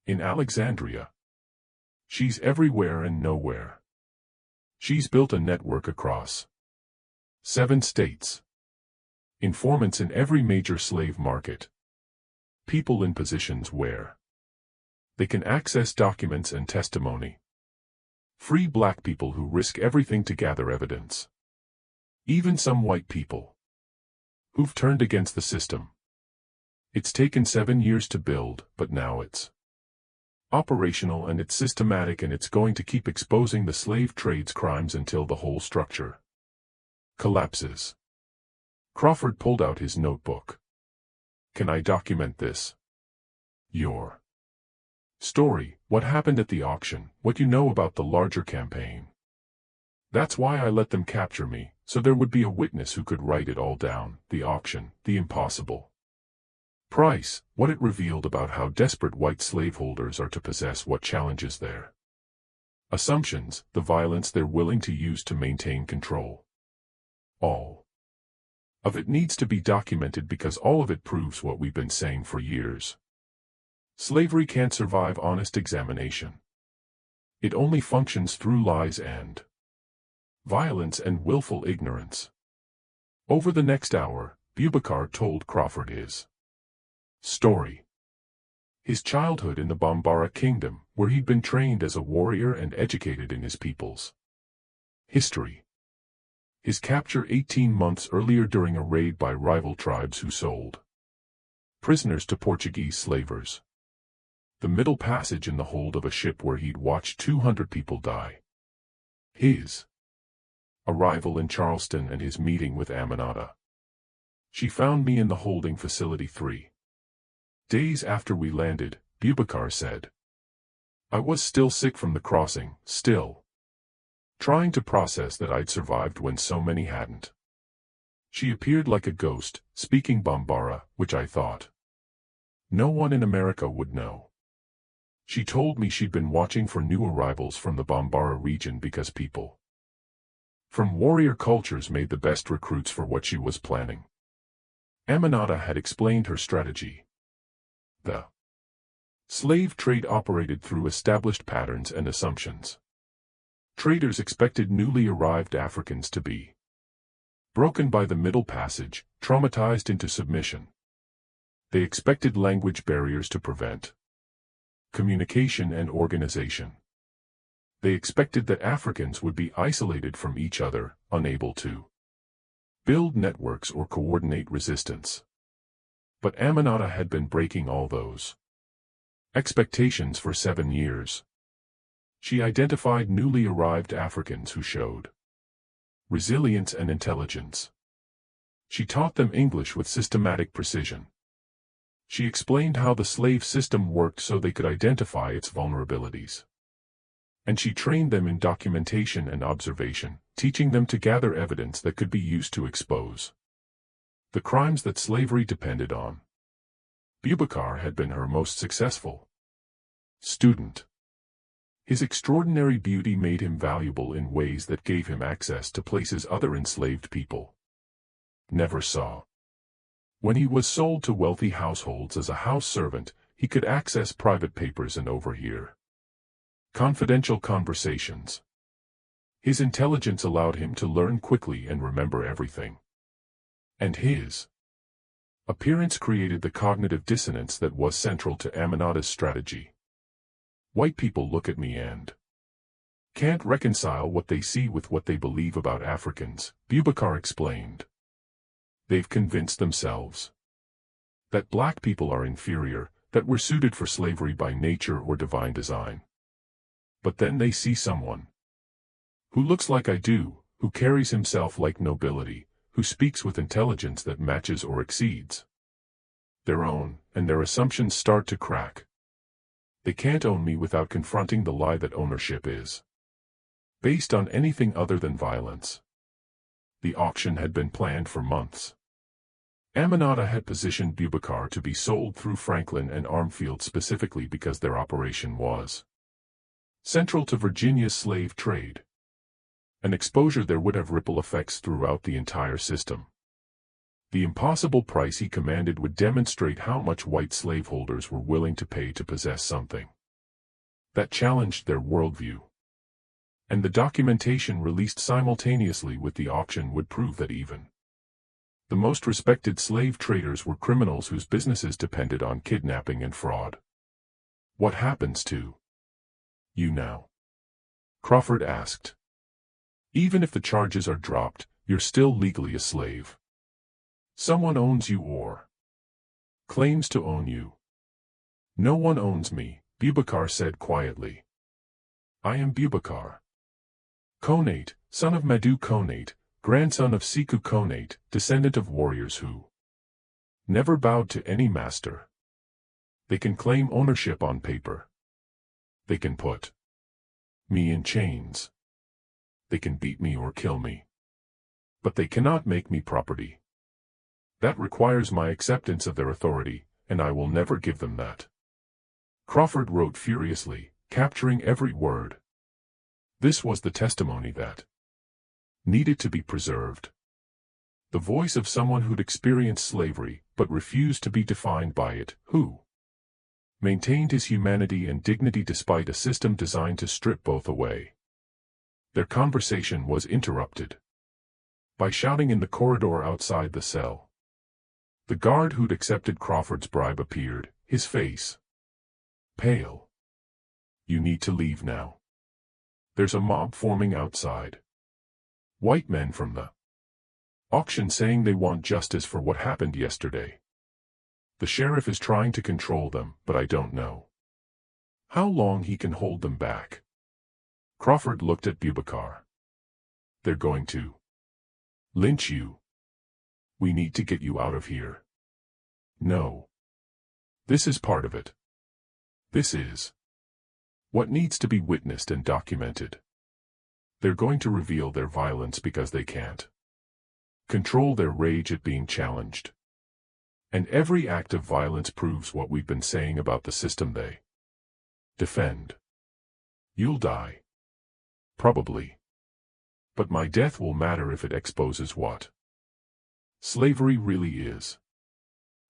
In Alexandria?" "She's everywhere and nowhere. She's built a network across 7 states. Informants in every major slave market. People in positions where they can access documents and testimony. Free black people who risk everything to gather evidence. Even some white people who've turned against the system. It's taken 7 years to build, but now it's operational and it's systematic and it's going to keep exposing the slave trade's crimes until the whole structure collapses." Crawford pulled out his notebook. "Can I document this? Your story, what happened at the auction, what you know about the larger campaign. That's why I let them capture me, so there would be a witness who could write it all down, the auction, the impossible Price, what it revealed about how desperate white slaveholders are to possess what challenges their assumptions, the violence they're willing to use to maintain control. All of it needs to be documented because all of it proves what we've been saying for years. Slavery can't survive honest examination. It only functions through lies and violence and willful ignorance. Over the next hour, Boubacar told Crawford his story. His childhood in the Bambara kingdom, where he'd been trained as a warrior and educated in his people's history. His capture 18 months earlier during a raid by rival tribes who sold prisoners to Portuguese slavers. The middle passage in the hold of a ship where he'd watched 200 people die. His arrival in Charleston and his meeting with Aminata. She found me in the holding facility 3 days after we landed, Boubacar said. I was still sick from the crossing, still trying to process that I'd survived when so many hadn't. She appeared like a ghost, speaking Bambara, which I thought no one in America would know. She told me she'd been watching for new arrivals from the Bambara region because people from warrior cultures made the best recruits for what she was planning. Aminata had explained her strategy. The slave trade operated through established patterns and assumptions. Traders expected newly arrived Africans to be broken by the Middle Passage, traumatized into submission. They expected language barriers to prevent communication and organization. They expected that Africans would be isolated from each other, unable to build networks or coordinate resistance. But Aminata had been breaking all those expectations for 7 years. She identified newly arrived Africans who showed resilience and intelligence. She taught them English with systematic precision. She explained how the slave system worked so they could identify its vulnerabilities. And she trained them in documentation and observation, teaching them to gather evidence that could be used to expose the crimes that slavery depended on. Boubacar had been her most successful student. His extraordinary beauty made him valuable in ways that gave him access to places other enslaved people never saw. When he was sold to wealthy households as a house servant, he could access private papers and overhear confidential conversations. His intelligence allowed him to learn quickly and remember everything. And his appearance created the cognitive dissonance that was central to Aminata's strategy. White people look at me and can't reconcile what they see with what they believe about Africans, Boubacar explained. They've convinced themselves that black people are inferior, that we're suited for slavery by nature or divine design. But then they see someone who looks like I do, who carries himself like nobility, who speaks with intelligence that matches or exceeds their own, and their assumptions start to crack. They can't own me without confronting the lie that ownership is based on anything other than violence. The auction had been planned for months. Aminata had positioned Boubacar to be sold through Franklin and Armfield specifically because their operation was central to Virginia's slave trade. An exposure there would have ripple effects throughout the entire system. The impossible price he commanded would demonstrate how much white slaveholders were willing to pay to possess something that challenged their worldview. And the documentation released simultaneously with the auction would prove that even the most respected slave traders were criminals whose businesses depended on kidnapping and fraud. What happens to you now? Crawford asked. Even if the charges are dropped, you're still legally a slave. Someone owns you or claims to own you. No one owns me, Boubacar said quietly. I am Boubacar Konate, son of Madu Konate, grandson of Siku Konate, descendant of warriors who never bowed to any master. They can claim ownership on paper. They can put me in chains. They can beat me or kill me. But they cannot make me property. That requires my acceptance of their authority, and I will never give them that. Crawford wrote furiously, capturing every word. This was the testimony that needed to be preserved. The voice of someone who'd experienced slavery, but refused to be defined by it, who maintained his humanity and dignity despite a system designed to strip both away. Their conversation was interrupted by shouting in the corridor outside the cell. The guard who'd accepted Crawford's bribe appeared, his face pale. You need to leave now. There's a mob forming outside. White men from the auction saying they want justice for what happened yesterday. The sheriff is trying to control them, but I don't know how long he can hold them back. Crawford looked at Boubacar. They're going to lynch you. We need to get you out of here. No. This is part of it. This is what needs to be witnessed and documented. They're going to reveal their violence because they can't control their rage at being challenged. And every act of violence proves what we've been saying about the system they defend. You'll die. Probably. But my death will matter if it exposes what slavery really is.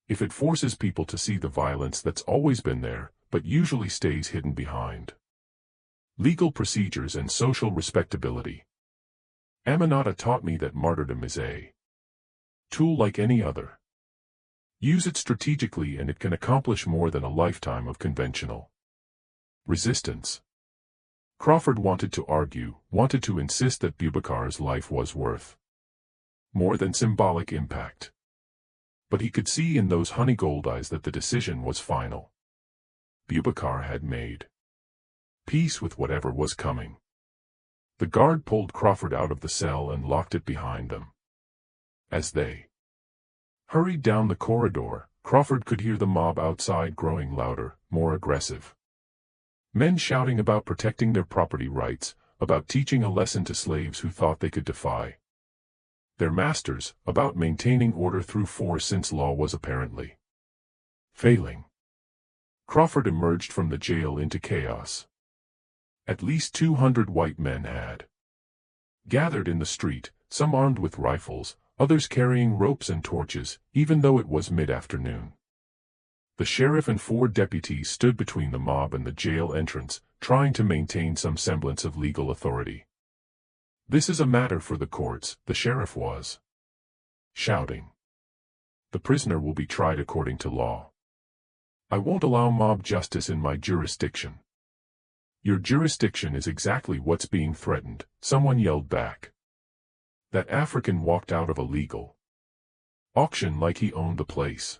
If it forces people to see the violence that's always been there, but usually stays hidden behind legal procedures and social respectability. Aminata taught me that martyrdom is a tool like any other. Use it strategically and it can accomplish more than a lifetime of conventional resistance. Crawford wanted to argue, wanted to insist that Boubacar's life was worth more than symbolic impact. But he could see in those honey-gold eyes that the decision was final. Boubacar had made peace with whatever was coming. The guard pulled Crawford out of the cell and locked it behind them. As they hurried down the corridor, Crawford could hear the mob outside growing louder, more aggressive. Men shouting about protecting their property rights, about teaching a lesson to slaves who thought they could defy their masters, about maintaining order through force since law was apparently failing. Crawford emerged from the jail into chaos. At least 200 white men had gathered in the street, some armed with rifles, others carrying ropes and torches, even though it was mid-afternoon. The sheriff and 4 deputies stood between the mob and the jail entrance, trying to maintain some semblance of legal authority. This is a matter for the courts, the sheriff was shouting. The prisoner will be tried according to law. I won't allow mob justice in my jurisdiction. Your jurisdiction is exactly what's being threatened, someone yelled back. That African walked out of a legal auction like he owned the place.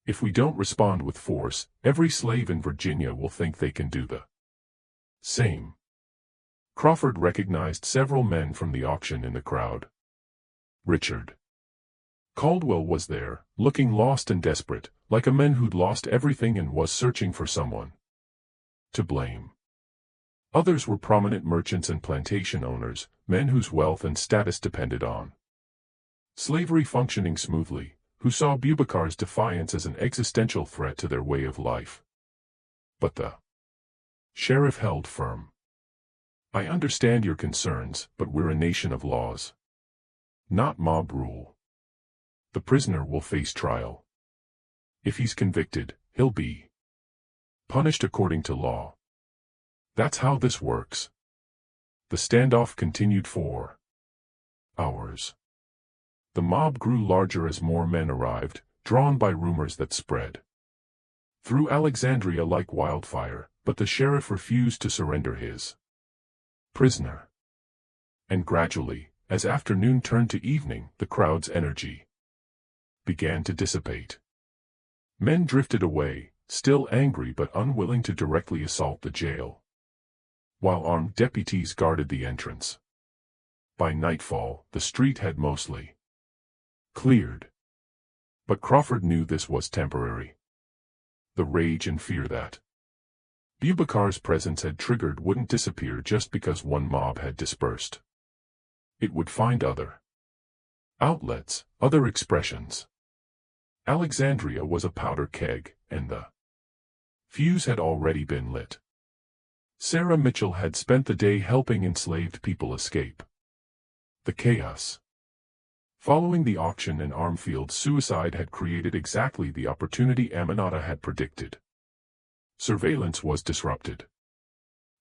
If we don't respond with force, every slave in Virginia will think they can do the same. Crawford recognized several men from the auction in the crowd. Richard Caldwell was there, looking lost and desperate, like a man who'd lost everything and was searching for someone to blame. Others were prominent merchants and plantation owners, men whose wealth and status depended on slavery functioning smoothly, who saw Boubacar's defiance as an existential threat to their way of life. But the sheriff held firm. I understand your concerns, but we're a nation of laws, not mob rule. The prisoner will face trial. If he's convicted, he'll be punished according to law. That's how this works. The standoff continued for hours. The mob grew larger as more men arrived, drawn by rumors that spread through Alexandria like wildfire, but the sheriff refused to surrender his prisoner. And gradually, as afternoon turned to evening, the crowd's energy began to dissipate. Men drifted away, still angry but unwilling to directly assault the jail, while armed deputies guarded the entrance. By nightfall, the street had mostly cleared. But Crawford knew this was temporary. The rage and fear that Boubacar's presence had triggered wouldn't disappear just because one mob had dispersed. It would find other outlets, other expressions. Alexandria was a powder keg, and the fuse had already been lit. Sarah Mitchell had spent the day helping enslaved people escape the chaos. Following the auction, and Armfield's suicide had created exactly the opportunity Aminata had predicted. Surveillance was disrupted.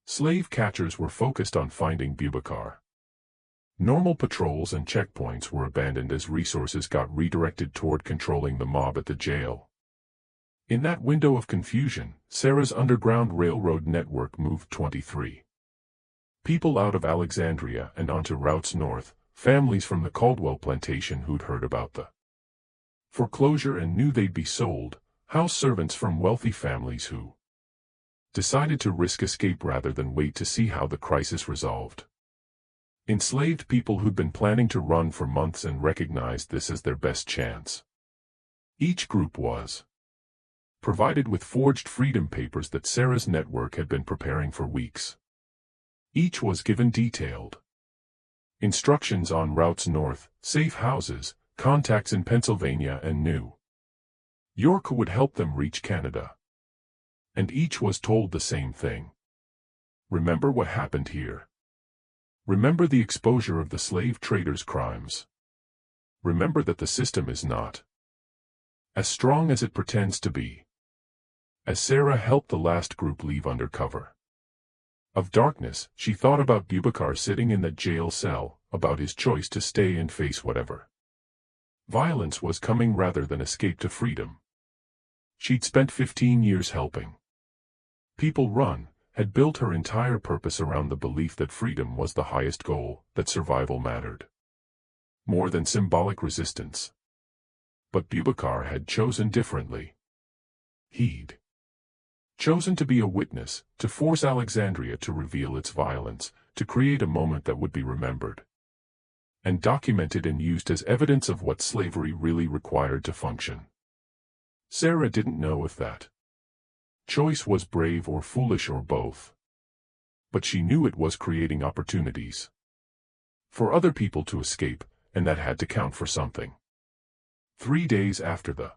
Slave catchers were focused on finding Boubacar. Normal patrols and checkpoints were abandoned as resources got redirected toward controlling the mob at the jail. In that window of confusion, Sarah's Underground Railroad network moved 23 people out of Alexandria and onto routes north, families from the Caldwell plantation who'd heard about the foreclosure and knew they'd be sold, house servants from wealthy families who decided to risk escape rather than wait to see how the crisis resolved. Enslaved people who'd been planning to run for months and recognized this as their best chance. Each group was provided with forged freedom papers that Sarah's network had been preparing for weeks. Each was given detailed instructions on routes north, safe houses, contacts in Pennsylvania and New York who would help them reach Canada. And each was told the same thing. Remember what happened here. Remember the exposure of the slave traders' crimes. Remember that the system is not as strong as it pretends to be. As Sarah helped the last group leave under cover of darkness, she thought about Boubacar sitting in that jail cell, about his choice to stay and face whatever violence was coming rather than escape to freedom. She'd spent 15 years helping people run, had built her entire purpose around the belief that freedom was the highest goal, that survival mattered more than symbolic resistance. But Boubacar had chosen differently. He'd chosen to be a witness, to force Alexandria to reveal its violence, to create a moment that would be remembered and documented and used as evidence of what slavery really required to function. Sarah didn't know if that choice was brave or foolish or both. But she knew it was creating opportunities for other people to escape, and that had to count for something. 3 days after the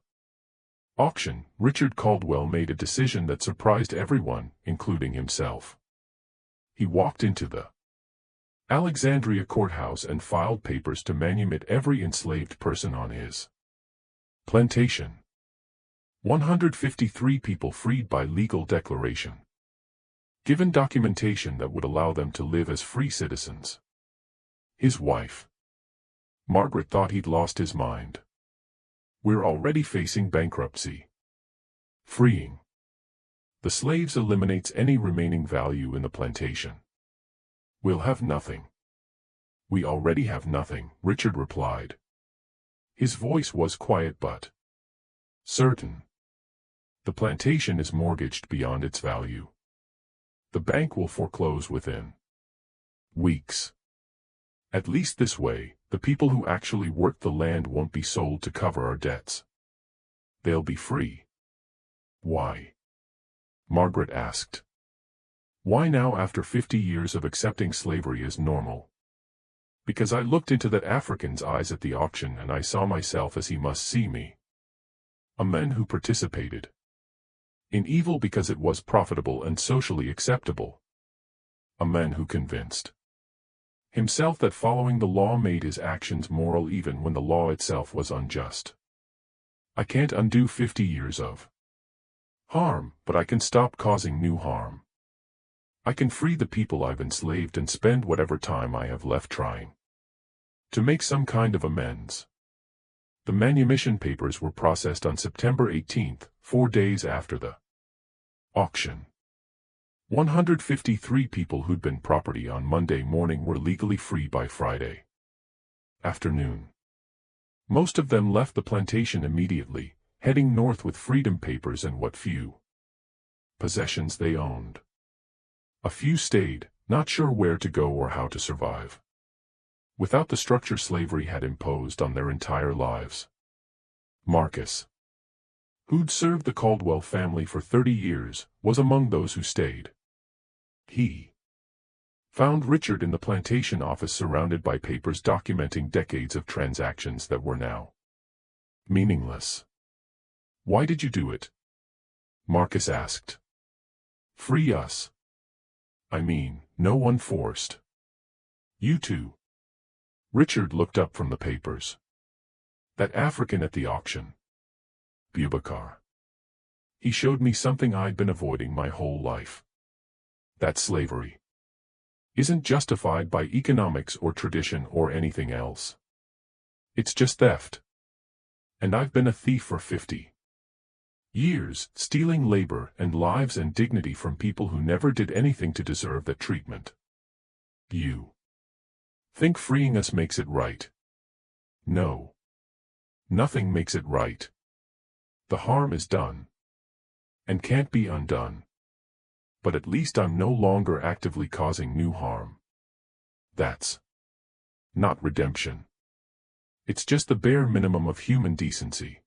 auction, Richard Caldwell made a decision that surprised everyone, including himself. He walked into the Alexandria courthouse and filed papers to manumit every enslaved person on his plantation. 153 people freed by legal declaration, given documentation that would allow them to live as free citizens. His wife, Margaret, thought he'd lost his mind. We're already facing bankruptcy. Freeing the slaves eliminates any remaining value in the plantation. We'll have nothing. We already have nothing, Richard replied. His voice was quiet but certain. The plantation is mortgaged beyond its value. The bank will foreclose within weeks. At least this way, the people who actually work the land won't be sold to cover our debts. They'll be free. Why? Margaret asked. Why now after 50 years of accepting slavery as normal? Because I looked into that African's eyes at the auction and I saw myself as he must see me. A man who participated in evil because it was profitable and socially acceptable. A man who convinced himself that following the law made his actions moral even when the law itself was unjust. I can't undo 50 years of harm, but I can stop causing new harm. I can free the people I've enslaved and spend whatever time I have left trying to make some kind of amends. The manumission papers were processed on September 18th, 4 days after the auction. 153 people who'd been property on Monday morning were legally free by Friday afternoon. Most of them left the plantation immediately, heading north with freedom papers and what few possessions they owned. A few stayed, not sure where to go or how to survive without the structure slavery had imposed on their entire lives. Marcus, who'd served the Caldwell family for 30 years, was among those who stayed. He found Richard in the plantation office surrounded by papers documenting decades of transactions that were now meaningless. Why did you do it? Marcus asked. Free us. I mean, no one forced. You two. Richard looked up from the papers. That African at the auction. Boubacar. He showed me something I'd been avoiding my whole life. That slavery isn't justified by economics or tradition or anything else. It's just theft. And I've been a thief for 50 years, stealing labor and lives and dignity from people who never did anything to deserve that treatment. You think freeing us makes it right? No. Nothing makes it right. The harm is done. And can't be undone. But at least I'm no longer actively causing new harm. That's not redemption. It's just the bare minimum of human decency.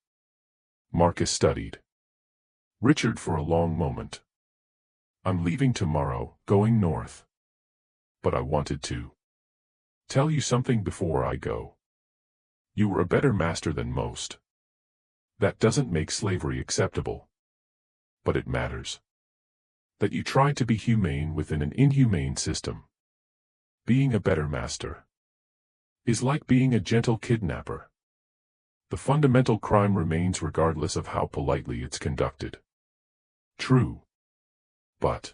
Marcus studied Richard for a long moment. I'm leaving tomorrow, going north. But I wanted to tell you something before I go. You were a better master than most. That doesn't make slavery acceptable. But it matters. That you tried to be humane within an inhumane system. Being a better master is like being a gentle kidnapper. The fundamental crime remains regardless of how politely it's conducted. True. But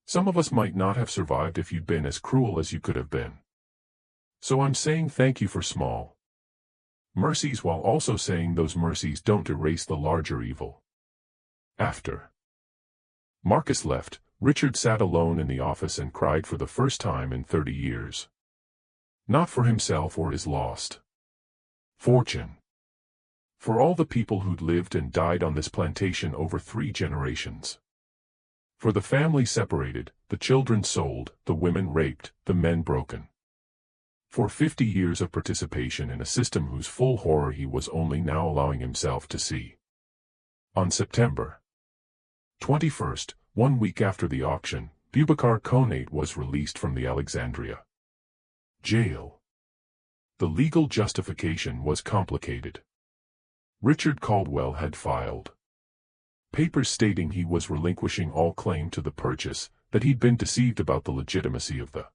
some of us might not have survived if you'd been as cruel as you could have been. So I'm saying thank you for small mercies while also saying those mercies don't erase the larger evil. After Marcus left, Richard sat alone in the office and cried for the first time in 30 years. Not for himself or his lost fortune. For all the people who'd lived and died on this plantation over 3 generations. For the family separated, the children sold, the women raped, the men broken. For 50 years of participation in a system whose full horror he was only now allowing himself to see. On September 21st, 1 week after the auction, Boubacar Konate was released from the Alexandria jail. The legal justification was complicated. Richard Caldwell had filed papers stating he was relinquishing all claim to the purchase, that he'd been deceived about the legitimacy of the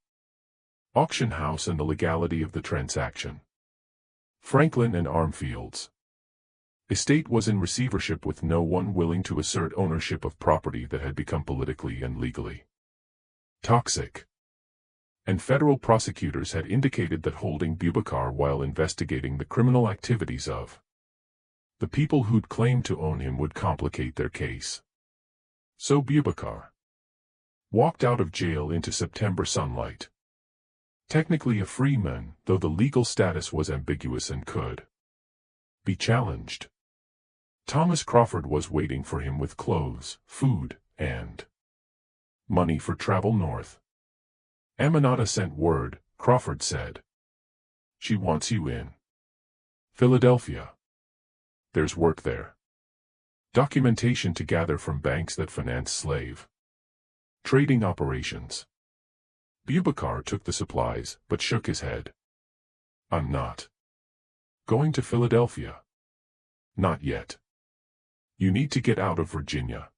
auction house and the legality of the transaction. Franklin and Armfield's estate was in receivership with no one willing to assert ownership of property that had become politically and legally toxic. And federal prosecutors had indicated that holding Boubacar while investigating the criminal activities of the people who'd claimed to own him would complicate their case. So Boubacar walked out of jail into September sunlight. Technically a free man, though the legal status was ambiguous and could be challenged. Thomas Crawford was waiting for him with clothes, food, and money for travel north. Aminata sent word, Crawford said. She wants you in Philadelphia. There's work there. Documentation to gather from banks that finance slave trading operations. Boubacar took the supplies, but shook his head. I'm not going to Philadelphia. Not yet. You need to get out of Virginia.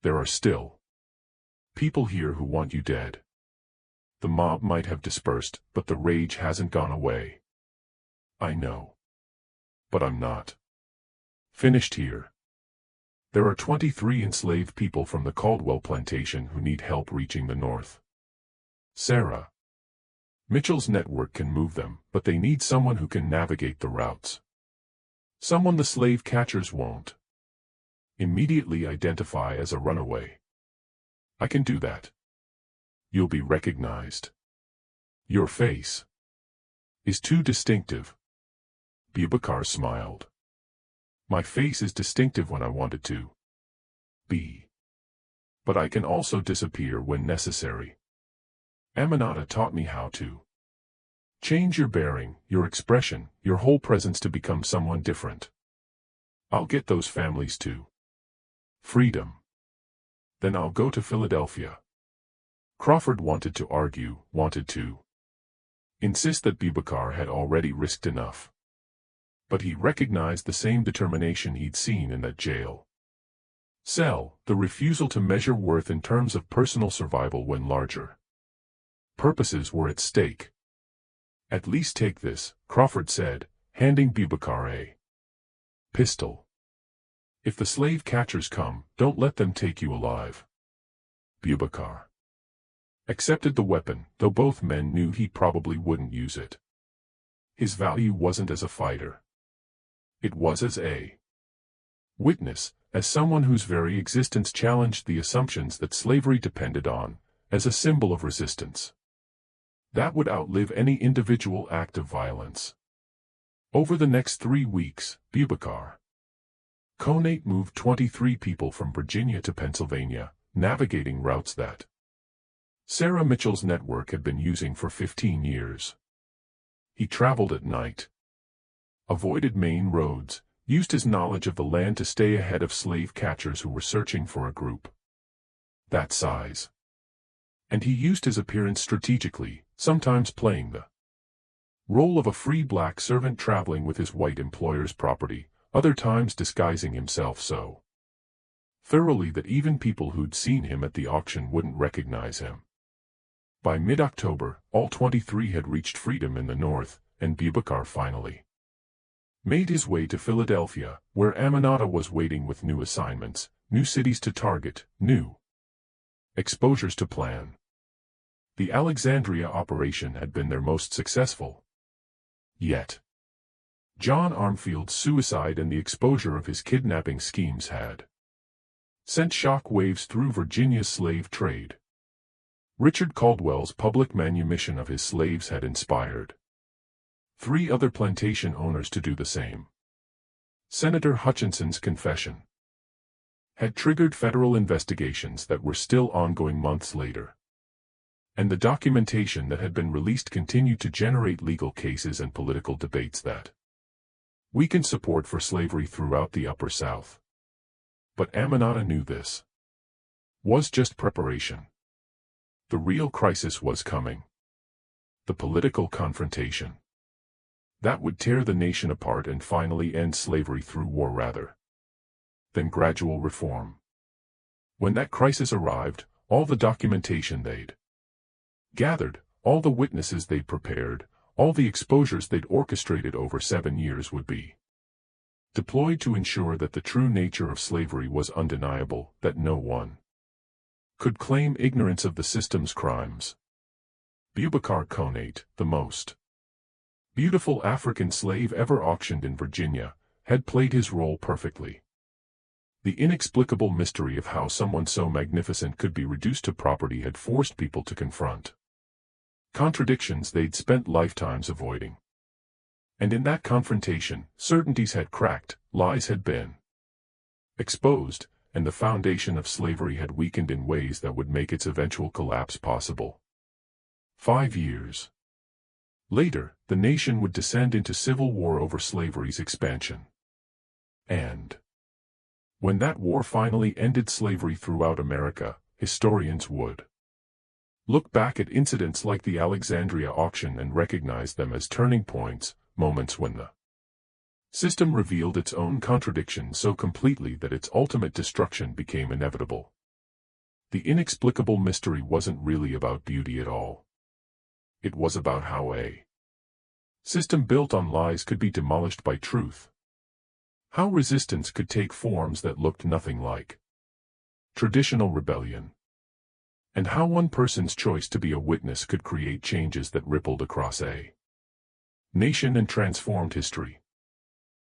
There are still people here who want you dead. The mob might have dispersed, but the rage hasn't gone away. I know. But I'm not finished here. There are 23 enslaved people from the Caldwell plantation who need help reaching the north. Sarah Mitchell's network can move them, but they need someone who can navigate the routes. Someone the slave catchers won't immediately identify as a runaway. I can do that. You'll be recognized. Your face is too distinctive. Boubacar smiled. My face is distinctive when I want it to be. But I can also disappear when necessary. Aminata taught me how to change your bearing, your expression, your whole presence to become someone different. I'll get those families to freedom. Then I'll go to Philadelphia. Crawford wanted to argue, wanted to insist that Boubacar had already risked enough. But he recognized the same determination he'd seen in that jail cell, the refusal to measure worth in terms of personal survival when larger purposes were at stake. "At least take this," Crawford said, handing Boubacar a pistol. "If the slave catchers come, don't let them take you alive." Boubacar accepted the weapon, though both men knew he probably wouldn't use it. His value wasn't as a fighter. It was as a witness, as someone whose very existence challenged the assumptions that slavery depended on, as a symbol of resistance that would outlive any individual act of violence. Over the next 3 weeks, Boubacar Conate moved 23 people from Virginia to Pennsylvania, navigating routes that Sarah Mitchell's network had been using for 15 years. He traveled at night, avoided main roads, used his knowledge of the land to stay ahead of slave catchers who were searching for a group that size. And he used his appearance strategically, sometimes playing the role of a free black servant traveling with his white employer's property, other times disguising himself so thoroughly that even people who'd seen him at the auction wouldn't recognize him. By mid-October, all 23 had reached freedom in the North, and Boubacar finally made his way to Philadelphia, where Aminata was waiting with new assignments, new cities to target, new exposures to plan. The Alexandria operation had been their most successful yet. John Armfield's suicide and the exposure of his kidnapping schemes had sent shock waves through Virginia's slave trade. Richard Caldwell's public manumission of his slaves had inspired 3 other plantation owners to do the same. Senator Hutchinson's confession had triggered federal investigations that were still ongoing months later. And the documentation that had been released continued to generate legal cases and political debates that weakened support for slavery throughout the Upper South. But Aminata knew this was just preparation. The real crisis was coming. The political confrontation that would tear the nation apart and finally end slavery through war rather than gradual reform. When that crisis arrived, all the documentation they'd gathered, all the witnesses they'd prepared, all the exposures they'd orchestrated over 7 years would be deployed to ensure that the true nature of slavery was undeniable, that no one could claim ignorance of the system's crimes. Boubacar Conate, the most beautiful African slave ever auctioned in Virginia, had played his role perfectly. The inexplicable mystery of how someone so magnificent could be reduced to property had forced people to confront contradictions they'd spent lifetimes avoiding. And in that confrontation, certainties had cracked, lies had been exposed, and the foundation of slavery had weakened in ways that would make its eventual collapse possible. 5 years later, the nation would descend into civil war over slavery's expansion. And when that war finally ended slavery throughout America, historians would look back at incidents like the Alexandria auction and recognize them as turning points, moments when the system revealed its own contradictions so completely that its ultimate destruction became inevitable. The inexplicable mystery wasn't really about beauty at all. It was about how a system built on lies could be demolished by truth. How resistance could take forms that looked nothing like traditional rebellion. And how one person's choice to be a witness could create changes that rippled across a nation and transformed history.